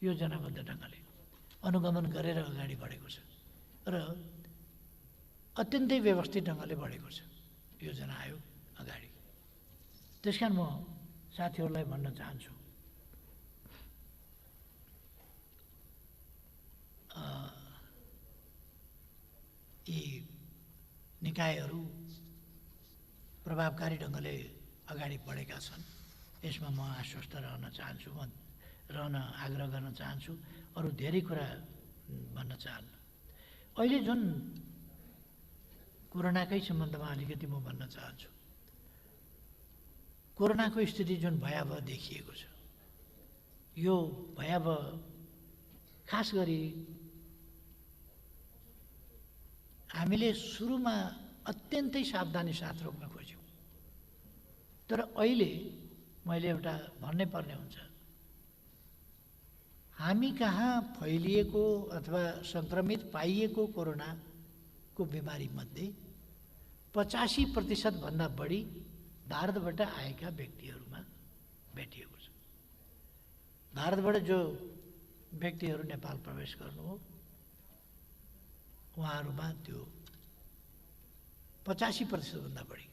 योजनाबद्ध ढङ्गले अनुगमन गरेर अगाडि बढेको छ र अत्यन्तै व्यवस्थित ढङ्गले बढेको छ योजना आयोग अगाडि। त्यसकारण म साथीहरूलाई भन्न चाहन्छु, यी निकायहरू प्रभावकारी ढङ्गले अगाडि बढेका छन्, यसमा म आश्वस्त रहन चाहन्छु, म रहन आग्रह गर्न चाहन्छु। अरू धेरै कुरा भन्न चाहन्न। अहिले जुन कोरोनाकै सम्बन्धमा अलिकति म भन्न चाहन्छु, कोरोनाको स्थिति जुन भयावह देखिएको छ, यो भयावह खास गरी हामीले सुरुमा अत्यन्तै सावधानी साथ रोक्न खोज्यौँ, तर अहिले मैले एउटा भन्नै पर्ने हुन्छ, हामी कहाँ फैलिएको अथवा सङ्क्रमित पाइएको कोरोनाको बिमारीमध्ये 85% भन्दा बढी भारतबाट आएका व्यक्तिहरूमा भेटिएको छ। भारतबाट जो व्यक्तिहरू नेपाल प्रवेश गर्नुभयो उहाँहरूमा त्यो 85% भन्दा बढी।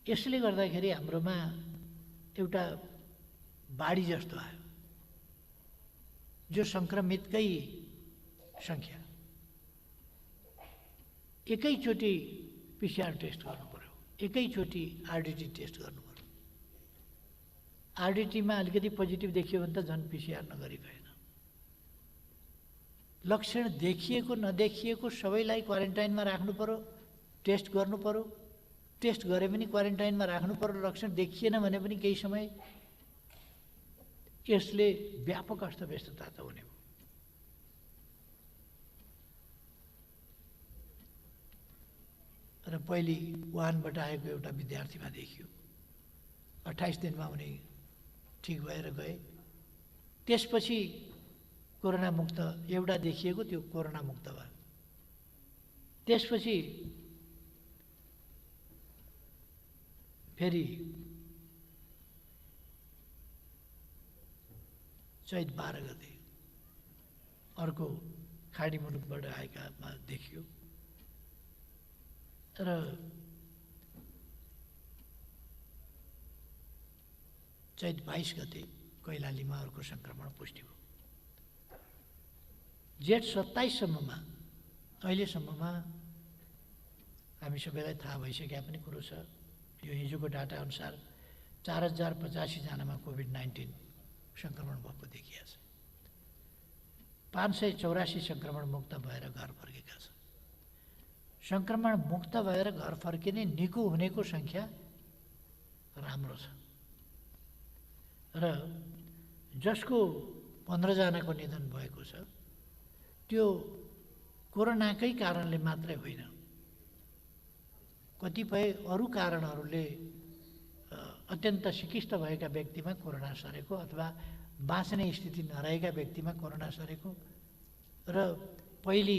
यसले गर्दाखेरि हाम्रोमा एउटा बाढी जस्तो आयो, जो सङ्क्रमितकै सङ्ख्या एकैचोटि पिसिआर टेस्ट गर्नु पर्यो, एकैचोटि आरडिटी टेस्ट गर्नु पर्यो। आरडिटीमा अलिकति पोजिटिभ देखियो भने त झन् पिसिआर नगरी भएन। लक्षण देखिएको नदेखिएको सबैलाई क्वारेन्टाइनमा राख्नु पर्यो, टेस्ट गर्नु पर्यो, टेस्ट गरे पनि क्वारेन्टाइनमा राख्नु पर्यो। लक्षण देखिएन भने पनि केही समय यसले व्यापक अस्तव्यस्तता त हुने हो। र पहिले वुहानबाट आएको एउटा विद्यार्थीमा देखियो, 28 दिनमा उनी ठिक भएर गए। त्यसपछि कोरोना मुक्त एउटा देखिएको त्यो कोरोना मुक्त भयो। त्यसपछि फेरि चैत 12 गते अर्को खाडी मुलुकबाट आएकामा देखियो र चैत 22 गते कैलालीमा अर्को सङ्क्रमण पुष्टि भयो। जेठ 27 सम्ममा अहिलेसम्ममा हामी सबैलाई थाहा भइसकेका पनि कुरो छ। यो हिजोको डाटा अनुसार 4085 जनामा कोभिड-19 सङ्क्रमण भएको देखिएको छ। 584 सङ्क्रमण मुक्त भएर घर फर्केका छन्। सङ्क्रमण मुक्त भएर घर फर्किने निको हुनेको सङ्ख्या राम्रो छ र जसको 15 जनाको निधन भएको छ त्यो कोरोनाकै कारणले मात्रै होइन, कतिपय अरू कारणहरूले अत्यन्त सिकिस्त भएका व्यक्तिमा कोरोना सरेको अथवा बाँच्ने स्थिति नरहेका व्यक्तिमा कोरोना सरेको र पहिले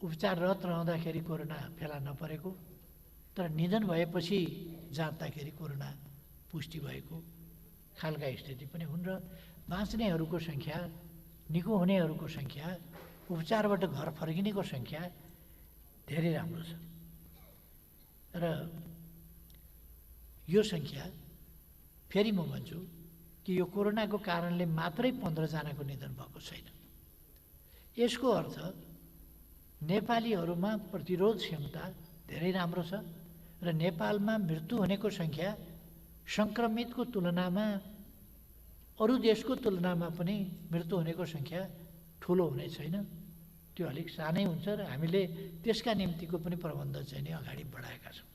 उपचाररत रहँदाखेरि कोरोना फेला नपरेको तर निधन भएपछि जाँच्दाखेरि कोरोना पुष्टि भएको खालका स्थिति पनि हुन् र बाँच्नेहरूको सङ्ख्या, निको हुनेहरूको सङ्ख्या, उपचारबाट घर फर्किनेको सङ्ख्या धेरै राम्रो छ र यो सङ्ख्या फेरि म भन्छु कि यो कोरोनाको कारणले मात्रै 15 जनाको निधन भएको छैन। यसको अर्थ नेपालीहरूमा प्रतिरोध क्षमता धेरै राम्रो छ र नेपालमा मृत्यु हुनेको सङ्ख्या सङ्क्रमितको तुलनामा अरू देशको तुलनामा पनि मृत्यु हुनेको सङ्ख्या ठुलो हुने छैन, त्यो अलिक सानै हुन्छ र हामीले त्यसका निम्तिको पनि प्रबन्ध चाहिँ नि अगाडि बढाएका छौँ।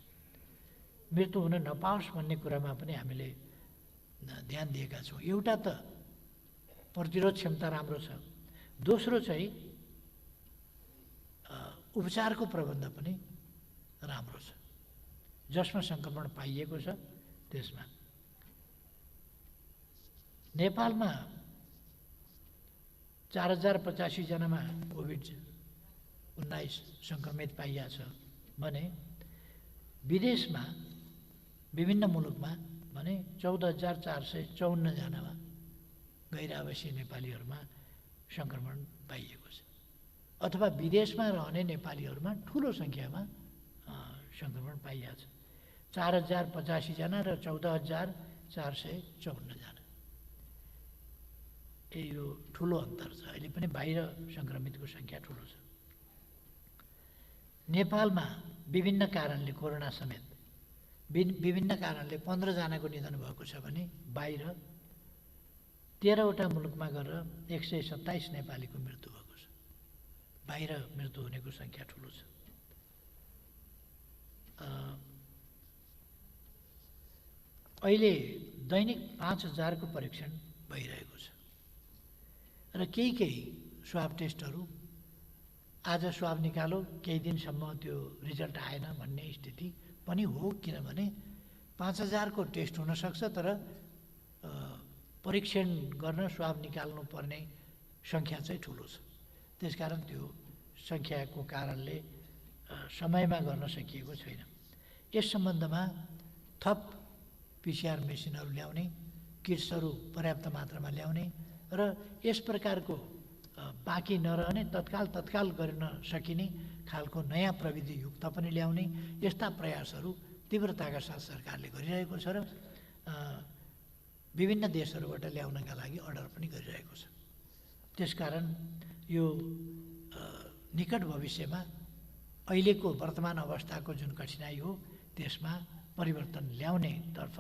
मृत्यु हुन नपाओस् भन्ने कुरामा पनि हामीले ध्यान दिएका छौँ। एउटा त प्रतिरोध क्षमता राम्रो छ, दोस्रो चाहिँ उपचारको प्रबन्ध पनि राम्रो छ। जसमा सङ्क्रमण पाइएको छ त्यसमा नेपालमा 4085 जनामा कोभिड-19 सङ्क्रमित पाइएको छ भने विदेशमा विभिन्न मुलुकमा भने 14,454 जनामा गैर आवासीय नेपालीहरूमा सङ्क्रमण पाइएको छ अथवा विदेशमा रहने नेपालीहरूमा ठुलो सङ्ख्यामा सङ्क्रमण पाइएको छ। 4085 जना र 14,454 जना, यो ठुलो अन्तर छ। अहिले पनि बाहिर सङ्क्रमितको सङ्ख्या ठुलो छ। नेपालमा विभिन्न कारणले कोरोना समेत विभिन्न कारणले 15 जनाको निधन भएको छ भने बाहिर 13वटा मुलुकमा गरेर 127 नेपालीको मृत्यु भएको छ। बाहिर मृत्यु हुनेको सङ्ख्या ठुलो छ। अहिले दैनिक 5000 को परीक्षण भइरहेको छ र केही स्वाब टेस्टहरू आज स्वाब निकालो केही दिनसम्म त्यो रिजल्ट आएन भन्ने स्थिति पनि हो, किनभने 5000 को टेस्ट हुनसक्छ तर परीक्षण गर्न स्वाब निकाल्नु पर्ने सङ्ख्या चाहिँ ठुलो छ। त्यसकारण त्यो सङ्ख्याको कारणले समयमा गर्न सकिएको छैन। यस सम्बन्धमा थप पिसिआर मेसिनहरू ल्याउने, किट्सहरू पर्याप्त मात्रामा ल्याउने र यस प्रकारको बाँकी नरहने तत्काल गर्न सकिने खालको नयाँ प्रविधि युक्त पनि ल्याउने, यस्ता प्रयासहरू तीव्रताका साथ सरकारले गरिरहेको छ र विभिन्न देशहरूबाट ल्याउनका लागि अर्डर पनि गरिरहेको छ। त्यसकारण यो निकट भविष्यमा अहिलेको वर्तमान अवस्थाको जुन कठिनाइ हो त्यसमा परिवर्तन ल्याउनेतर्फ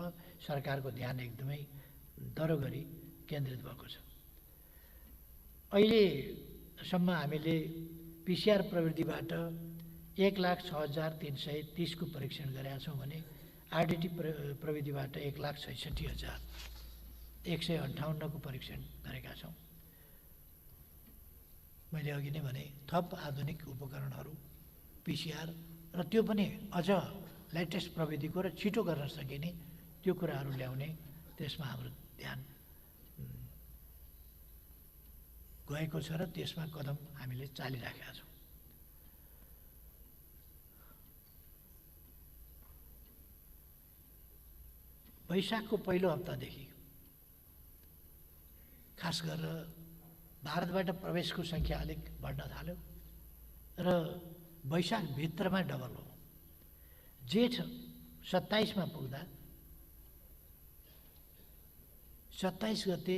सरकारको ध्यान एकदमै दह्रो गरी केन्द्रित भएको छ। अहिलेसम्म हामीले पिसिआर प्रविधिबाट 1,06,330 को परीक्षण गरेका छौँ भने आरडिटी प्रविधिबाट 1,66,158 को परीक्षण गरेका छौँ। मैले अघि नै भने थप आधुनिक उपकरणहरू पिसिआर र त्यो पनि अझ लेटेस्ट प्रविधिको र छिटो गर्न सकिने त्यो कुराहरू ल्याउने, त्यसमा हाम्रो ध्यान गएको छ र त्यसमा कदम हामीले चालिराखेका छौँ। वैशाखको पहिलो हप्तादेखि खास गरेर भारतबाट प्रवेशको सङ्ख्या अलिक बढ्न थाल्यो र वैशाखभित्रमा डबल हो। जेठ 27 पुग्दा 27 गते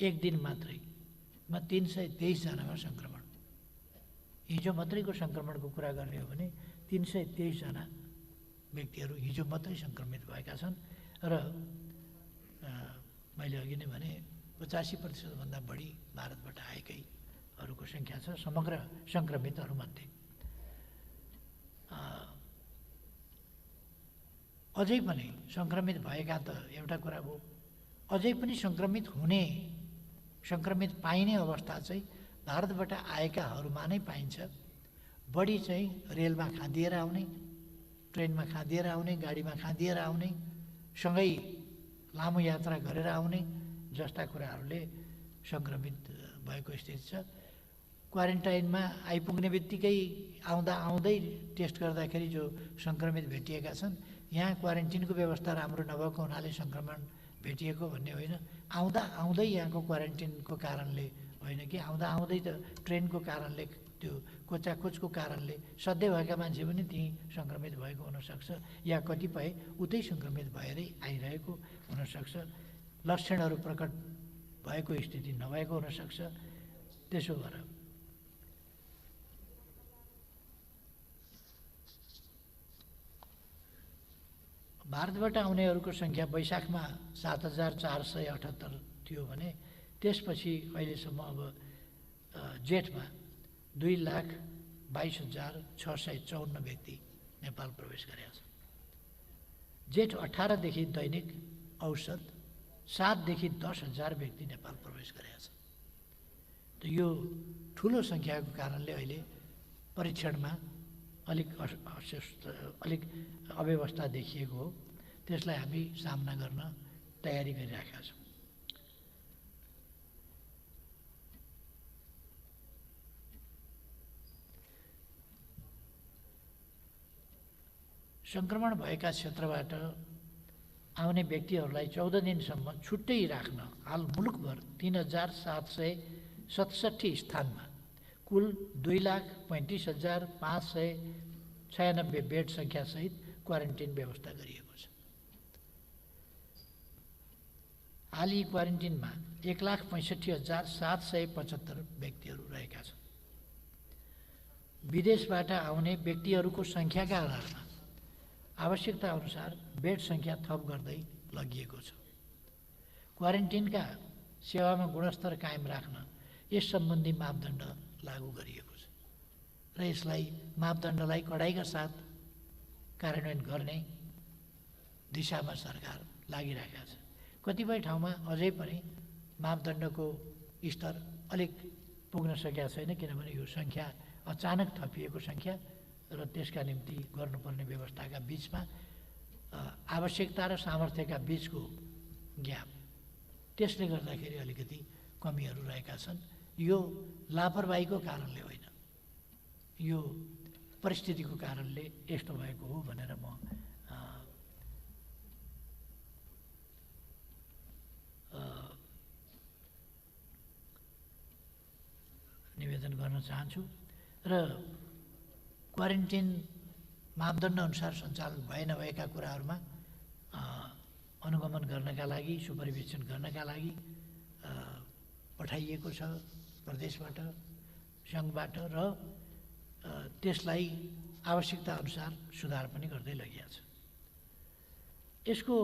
एक दिन मात्रैमा 323 जनामा सङ्क्रमण, हिजो मात्रैको सङ्क्रमणको कुरा गर्ने हो भने 323 जना व्यक्तिहरू हिजो मात्रै सङ्क्रमित भएका छन् र मैले अघि नै भने 85% भन्दा बढी भारतबाट आएकैहरूको सङ्ख्या छ समग्र सङ्क्रमितहरूमध्ये। अझै पनि सङ्क्रमित भएका त एउटा कुरा हो, अझै पनि सङ्क्रमित हुने, सङ्क्रमित पाइने अवस्था चाहिँ भारतबाट आएकाहरूमा नै पाइन्छ। बढी चाहिँ रेलमा खाँदिएर आउने, ट्रेनमा खाँदिएर आउने, गाडीमा खाँदिएर आउने, सँगै लामो यात्रा गरेर आउने जस्ता कुराहरूले सङ्क्रमित भएको स्थिति छ। क्वारेन्टाइनमा आइपुग्ने बित्तिकै आउँदै टेस्ट गर्दाखेरि जो सङ्क्रमित भेटिएका छन्, यहाँ क्वारेन्टिनको व्यवस्था राम्रो नभएको हुनाले सङ्क्रमण भेटिएको भन्ने होइन, आउँदै यहाँको क्वारेन्टिनको कारणले होइन कि आउँदै त ट्रेनको कारणले, त्यो कोचाकोचको कारणले सधैँ भएका मान्छे पनि त्यहीँ सङ्क्रमित भएको हुनसक्छ, या कतिपय उतै सङ्क्रमित भएरै आइरहेको हुनसक्छ, लक्षणहरू प्रकट भएको स्थिति नभएको हुनसक्छ। त्यसो भएर भारतबाट आउनेहरूको सङ्ख्या वैशाखमा 7,478 थियो भने त्यसपछि अहिलेसम्म अब जेठमा 2,22,654 व्यक्ति नेपाल प्रवेश गरेका छन्। जेठ 18 देखि दैनिक औसत 7 देखि 10,000 व्यक्ति नेपाल प्रवेश गरेका छन्। त यो ठुलो सङ्ख्याको कारणले अहिले परीक्षणमा अलिक अव्यवस्था देखिएको हो। त्यसलाई हामी सामना गर्न तयारी गरिरहेका छौँ। सङ्क्रमण भएका क्षेत्रबाट आउने व्यक्तिहरूलाई 14 दिनसम्म छुट्टै राख्न हाल मुलुकभर 3,767 स्थानमा कुल 2,35,596 बेड सङ्ख्यासहित क्वारेन्टिन व्यवस्था गरिएको छ। हाल यी क्वारेन्टिनमा 1,65,775 व्यक्तिहरू रहेका छन्। विदेशबाट आउने व्यक्तिहरूको सङ्ख्याका आधारमा आवश्यकता अनुसार बेड सङ्ख्या थप गर्दै लगिएको छ। क्वारेन्टिनका सेवामा गुणस्तर कायम राख्न यस सम्बन्धी मापदण्ड लागू गरिएको छ र यसलाई मापदण्डलाई कडाइका साथ कार्यान्वयन गर्ने दिशामा सरकार लागिरहेका छ। कतिपय ठाउँमा अझै पनि मापदण्डको स्तर अलिक पुग्न सकेका छैन, किनभने यो सङ्ख्या अचानक थपिएको सङ्ख्या र त्यसका निम्ति गर्नुपर्ने व्यवस्थाका बिचमा आवश्यकता र सामर्थ्यका बिचको ग्याप, त्यसले गर्दाखेरि अलिकति कमीहरू रहेका छन्। यो लापरवाहीको कारणले होइन, यो परिस्थितिको कारणले यस्तो भएको हो भनेर म निवेदन गर्न चाहन्छु। र क्वारेन्टिन मापदण्ड अनुसार सञ्चालन भए नभएका कुराहरूमा अनुगमन गर्नका लागि, सुपरिवेक्षण गर्नका लागि पठाइएको छ प्रदेशबाट, सङ्घबाट, र त्यसलाई आवश्यकता अनुसार सुधार पनि गर्दै लगिएको छ। यसको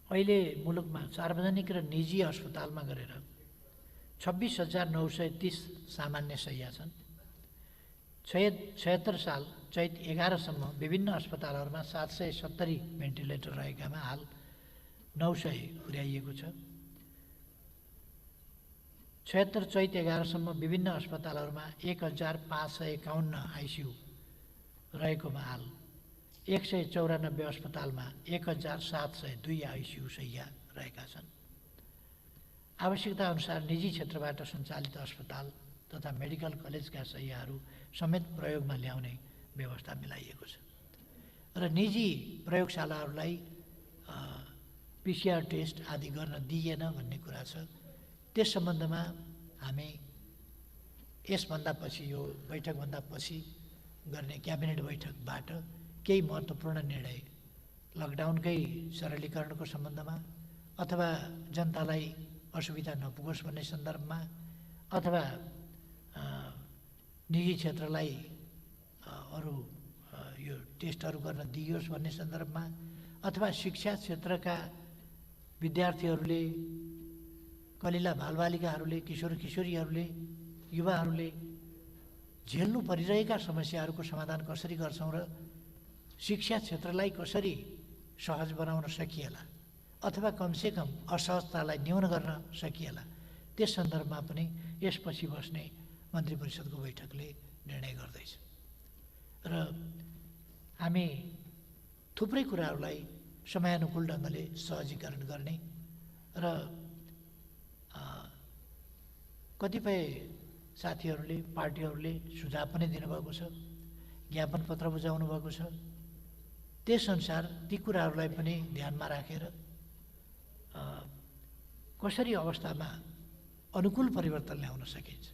अहिले मुलुकमा सार्वजनिक र निजी अस्पतालमा गरेर 26,930 सामान्य शय्या छन्। 76 साल चैत 11 सम्म विभिन्न अस्पतालहरूमा 770 भेन्टिलेटर रहेकामा हाल 900 पुर्याइएको छ। 76 चैत 11 सम्म विभिन्न अस्पतालहरूमा 1,551 आइसियु रहेकोमा हाल 194 अस्पतालमा 1,702 आइसियु शय्या रहेका छन्। आवश्यकता अनुसार निजी क्षेत्रबाट सञ्चालित अस्पताल तथा मेडिकल कलेजका शय्याहरू समेत प्रयोगमा ल्याउने व्यवस्था मिलाइएको छ र निजी प्रयोगशालाहरूलाई पिसिआर टेस्ट आदि गर्न दिइएन भन्ने कुरा छ। त्यस सम्बन्धमा हामी यसभन्दा पछि, यो बैठकभन्दा पछि गर्ने क्याबिनेट बैठकबाट केही महत्त्वपूर्ण निर्णय लकडाउनकै सरलीकरणको सम्बन्धमा अथवा जनतालाई असुविधा नपुगोस् भन्ने सन्दर्भमा अथवा निजी क्षेत्रलाई अरू यो टेस्टहरू गर्न दिइयोस् भन्ने सन्दर्भमा अथवा शिक्षा क्षेत्रका विद्यार्थीहरूले, कलिला बालबालिकाहरूले, किशोर किशोरीहरूले, युवाहरूले झेल्नु परिरहेका समस्याहरूको समाधान कसरी गर्छौँ र शिक्षा क्षेत्रलाई कसरी सहज बनाउन सकिएला अथवा कमसेकम असहजतालाई न्यून गर्न सकिएला, त्यस सन्दर्भमा पनि यसपछि बस्ने मन्त्री परिषदको बैठकले निर्णय गर्दैछ। र हामी थुप्रै कुराहरूलाई समयानुकूल ढङ्गले सहजीकरण गर्ने र कतिपय साथीहरूले, पार्टीहरूले सुझाव पनि दिनुभएको छ, ज्ञापन पत्र बुझाउनु भएको छ। त्यसअनुसार ती कुराहरूलाई पनि ध्यानमा राखेर कसरी अवस्थामा अनुकूल परिवर्तन ल्याउन सकिन्छ।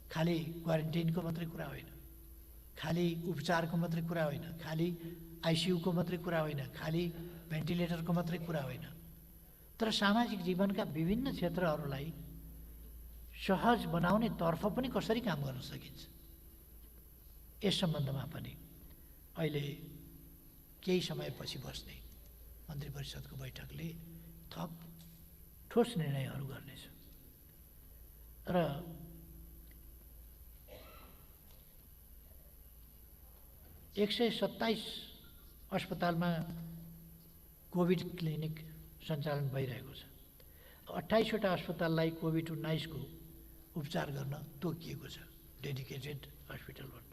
खालि क्वारेन्टाइनको मात्रै कुरा होइन, खालि उपचारको मात्रै कुरा होइन, खालि आइसियुको मात्रै कुरा होइन, खालि भेन्टिलेटरको मात्रै कुरा होइन, तर सामाजिक जीवनका विभिन्न क्षेत्रहरूलाई सहज बनाउने तर्फ पनि कसरी काम गर्न सकिन्छ, यस सम्बन्धमा पनि अहिले केही समयपछि बस्ने मन्त्री परिषदको बैठकले थप ठोस निर्णयहरू गर्नेछ। र एक 127 अस्पतालमा कोभिड क्लिनिक सञ्चालन भइरहेको छ। 28वटा अस्पताललाई कोभिड-19 को उपचार गर्न तोकिएको छ डेडिकेटेड हस्पिटलबाट।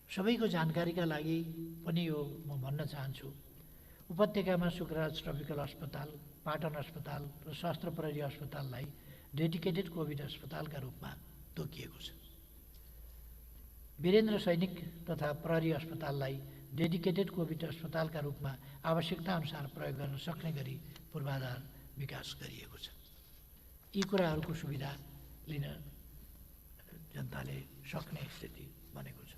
सबैको जानकारीका लागि पनि यो म भन्न चाहन्छु, उपत्यकामा शुक्रराज ट्रपिकल अस्पताल, पाटन अस्पताल र शस्त्र प्रहरी अस्पताललाई डेडिकेटेड कोभिड अस्पतालका रूपमा तोकिएको छ। वीरेन्द्र सैनिक तथा प्रहरी अस्पताललाई डेडिकेटेड कोभिड अस्पतालका रूपमा आवश्यकता अनुसार प्रयोग गर्न सक्ने गरी पूर्वाधार विकास गरिएको छ। यी कुराहरूको सुविधा लिन जनताले सक्ने स्थिति बनेको छ।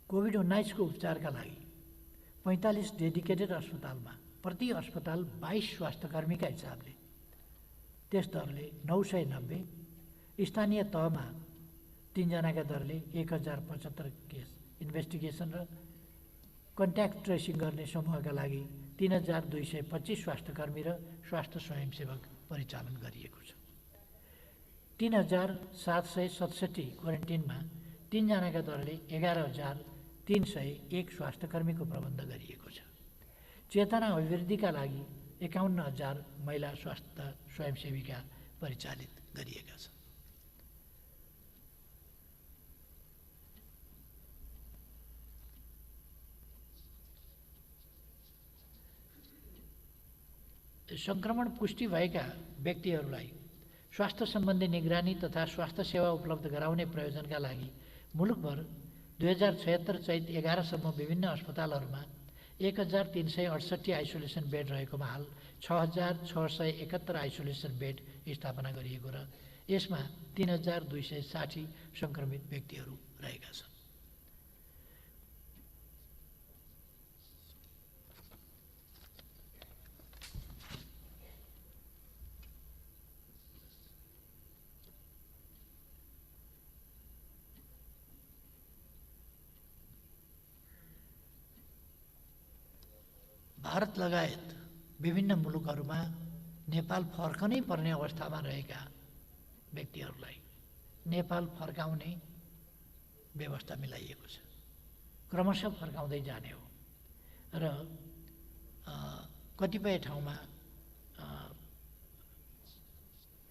कोभिड-19 को उपचारका लागि 45 डेडिकेटेड अस्पतालमा प्रति अस्पताल 22 स्वास्थ्यकर्मीका हिसाबले त्यस दरले 990, स्थानीय तहमा 3 जनाका दरले 1075 केस इन्भेस्टिगेसन र कन्ट्याक्ट ट्रेसिङ गर्ने समूहका लागि 3225 स्वास्थ्यकर्मी र स्वास्थ्य स्वयंसेवक परिचालन गरिएको छ। 3767 क्वारेन्टिनमा 3 जनाका दरले 11301 स्वास्थ्यकर्मीको प्रबन्ध गरिएको छ। चेतना अभिवृद्धिका लागि 51000 महिला स्वास्थ्य स्वयंसेविका परिचालित गरिएका छन्। संक्रमण पुष्टि भएका व्यक्तिहरूलाई स्वास्थ्य सम्बन्धी निगरानी तथा स्वास्थ्य सेवा उपलब्ध गराउने प्रयोजनका लागि मुलुकभर 2076 चैत 11 सम्म विभिन्न अस्पतालहरूमा 1368 आइसोलेसन बेड रहेकोमा हाल 6671 आइसोलेसन बेड स्थापना गरिएको र यसमा 3260 सङ्क्रमित व्यक्तिहरू रहेका छन्। भारत लगायत विभिन्न मुलुकहरूमा नेपाल फर्कनै पर्ने अवस्थामा रहेका व्यक्तिहरूलाई नेपाल फर्काउने व्यवस्था मिलाइएको छ। क्रमशः फर्काउँदै जाने हो र कतिपय ठाउँमा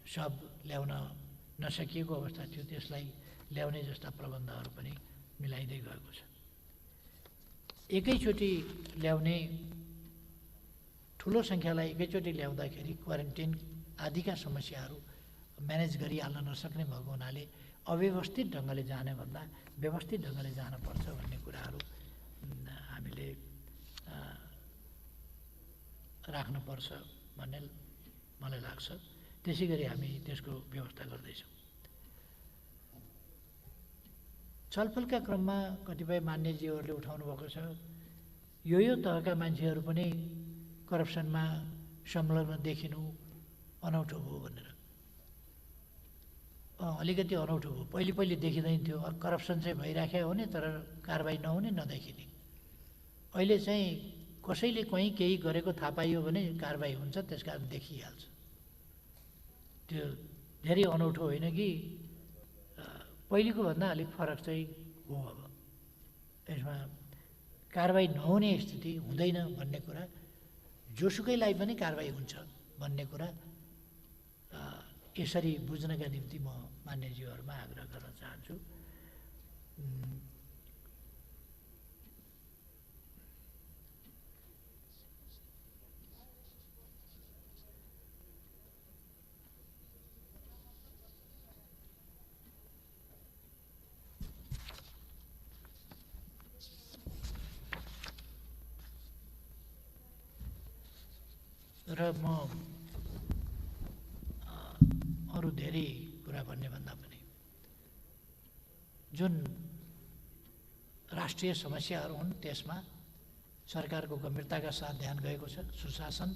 शब ल्याउन नसकिएको अवस्था थियो, त्यसलाई ल्याउने जस्ता प्रबन्धहरू पनि मिलाइँदै गएको छ। एकैचोटि ल्याउने ठुलो सङ्ख्यालाई एकैचोटि ल्याउँदाखेरि क्वारेन्टाइन आदिका समस्याहरू म्यानेज गरिहाल्न नसक्ने भएको हुनाले अव्यवस्थित ढङ्गले जाने भन्दा व्यवस्थित ढङ्गले जानुपर्छ भन्ने कुराहरू हामीले राख्नुपर्छ भन्ने मलाई लाग्छ। त्यसै गरी हामी त्यसको व्यवस्था गर्दैछौँ। छलफलका क्रममा कतिपय मान्यज्यूहरूले उठाउनु भएको छ, यो तहका मान्छेहरू पनि करप्सनमा संलग्न देखिनु अनौठो हो भनेर। अलिकति अनौठो हो। पहिले देखिँदैन थियो, करप्सन चाहिँ भइराखेको हुने तर कारबाही नहुने नदेखिने। अहिले चाहिँ कसैले कहीँ केही गरेको थाहा पाइयो भने कारबाही हुन्छ, त्यस कारण देखिहाल्छ। त्यो धेरै अनौठो होइन कि पहिलेको भन्दा अलिक फरक चाहिँ हो। अब यसमा कारबाही नहुने स्थिति हुँदैन भन्ने कुरा, जोसुकैलाई पनि कारबाही हुन्छ भन्ने कुरा यसरी बुझ्नका निम्ति म मान्यज्यूहरूमा आग्रह गर्न चाहन्छु। र म अरू धेरै कुरा भन्ने भन्दा पनि जुन राष्ट्रिय समस्याहरू हुन् त्यसमा सरकारको गम्भीरताका साथ ध्यान गएको छ। सुशासन,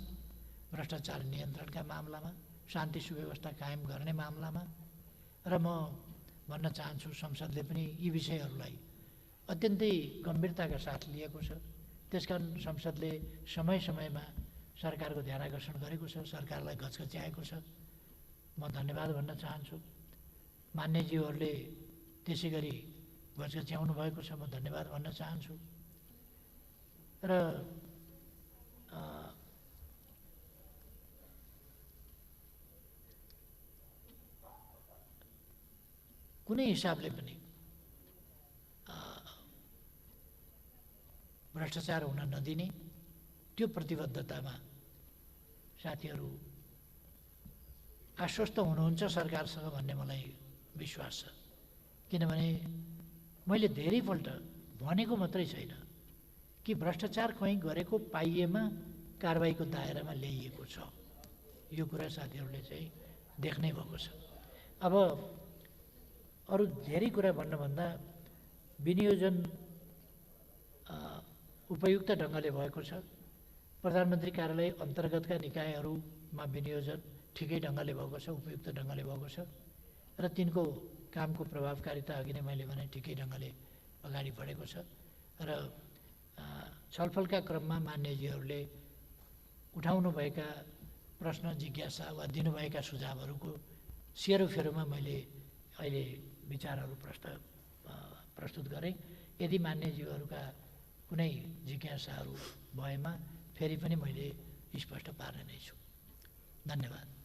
भ्रष्टाचार नियन्त्रणका मामलामा, शान्ति सुव्यवस्था कायम गर्ने मामलामा। र म भन्न चाहन्छु संसदले पनि यी विषयहरूलाई अत्यन्तै गम्भीरताका साथ लिएको छ। त्यसकारण संसदले समय समयमा सरकारको ध्यान आकर्षण गरेको छ, सरकारलाई घचघच्याएको छ। म धन्यवाद भन्न चाहन्छु। मान्यज्यूहरूले त्यसै गरी घचघच्याउनु भएको छ, म धन्यवाद भन्न चाहन्छु। र कुनै हिसाबले पनि भ्रष्टाचार हुन नदिने त्यो प्रतिबद्धतामा साथीहरू आश्वस्त हुनुहुन्छ सरकारसँग भन्ने मलाई विश्वास छ। किनभने मैले धेरैपल्ट भनेको मात्रै छैन कि भ्रष्टाचार कहीँ गरेको पाइएमा कारबाहीको दायरामा ल्याइएको छ। यो कुरा साथीहरूले चाहिँ देख्नै भएको छ। अब अरू धेरै कुरा भन्नुभन्दा विनियोजन उपयुक्त ढङ्गले भएको छ। प्रधानमन्त्री कार्यालय अन्तर्गतका निकायहरूमा विनियोजन ठिकै ढङ्गले भएको छ, उपयुक्त ढङ्गले भएको छ। र तिनको कामको प्रभावकारिता अघि नै मैले भने ठिकै ढङ्गले अगाडि बढेको छ। र छलफलका क्रममा मान्यज्यूहरूले उठाउनुभएका प्रश्न, जिज्ञासा वा दिनुभएका सुझावहरूको सेरोफेरोमा मैले अहिले विचारहरू प्रस्तुत गरेँ। यदि मान्यज्यूहरूका कुनै जिज्ञासाहरू भएमा फेरि पनि मैले स्पष्ट पार्ने नै छु। धन्यवाद।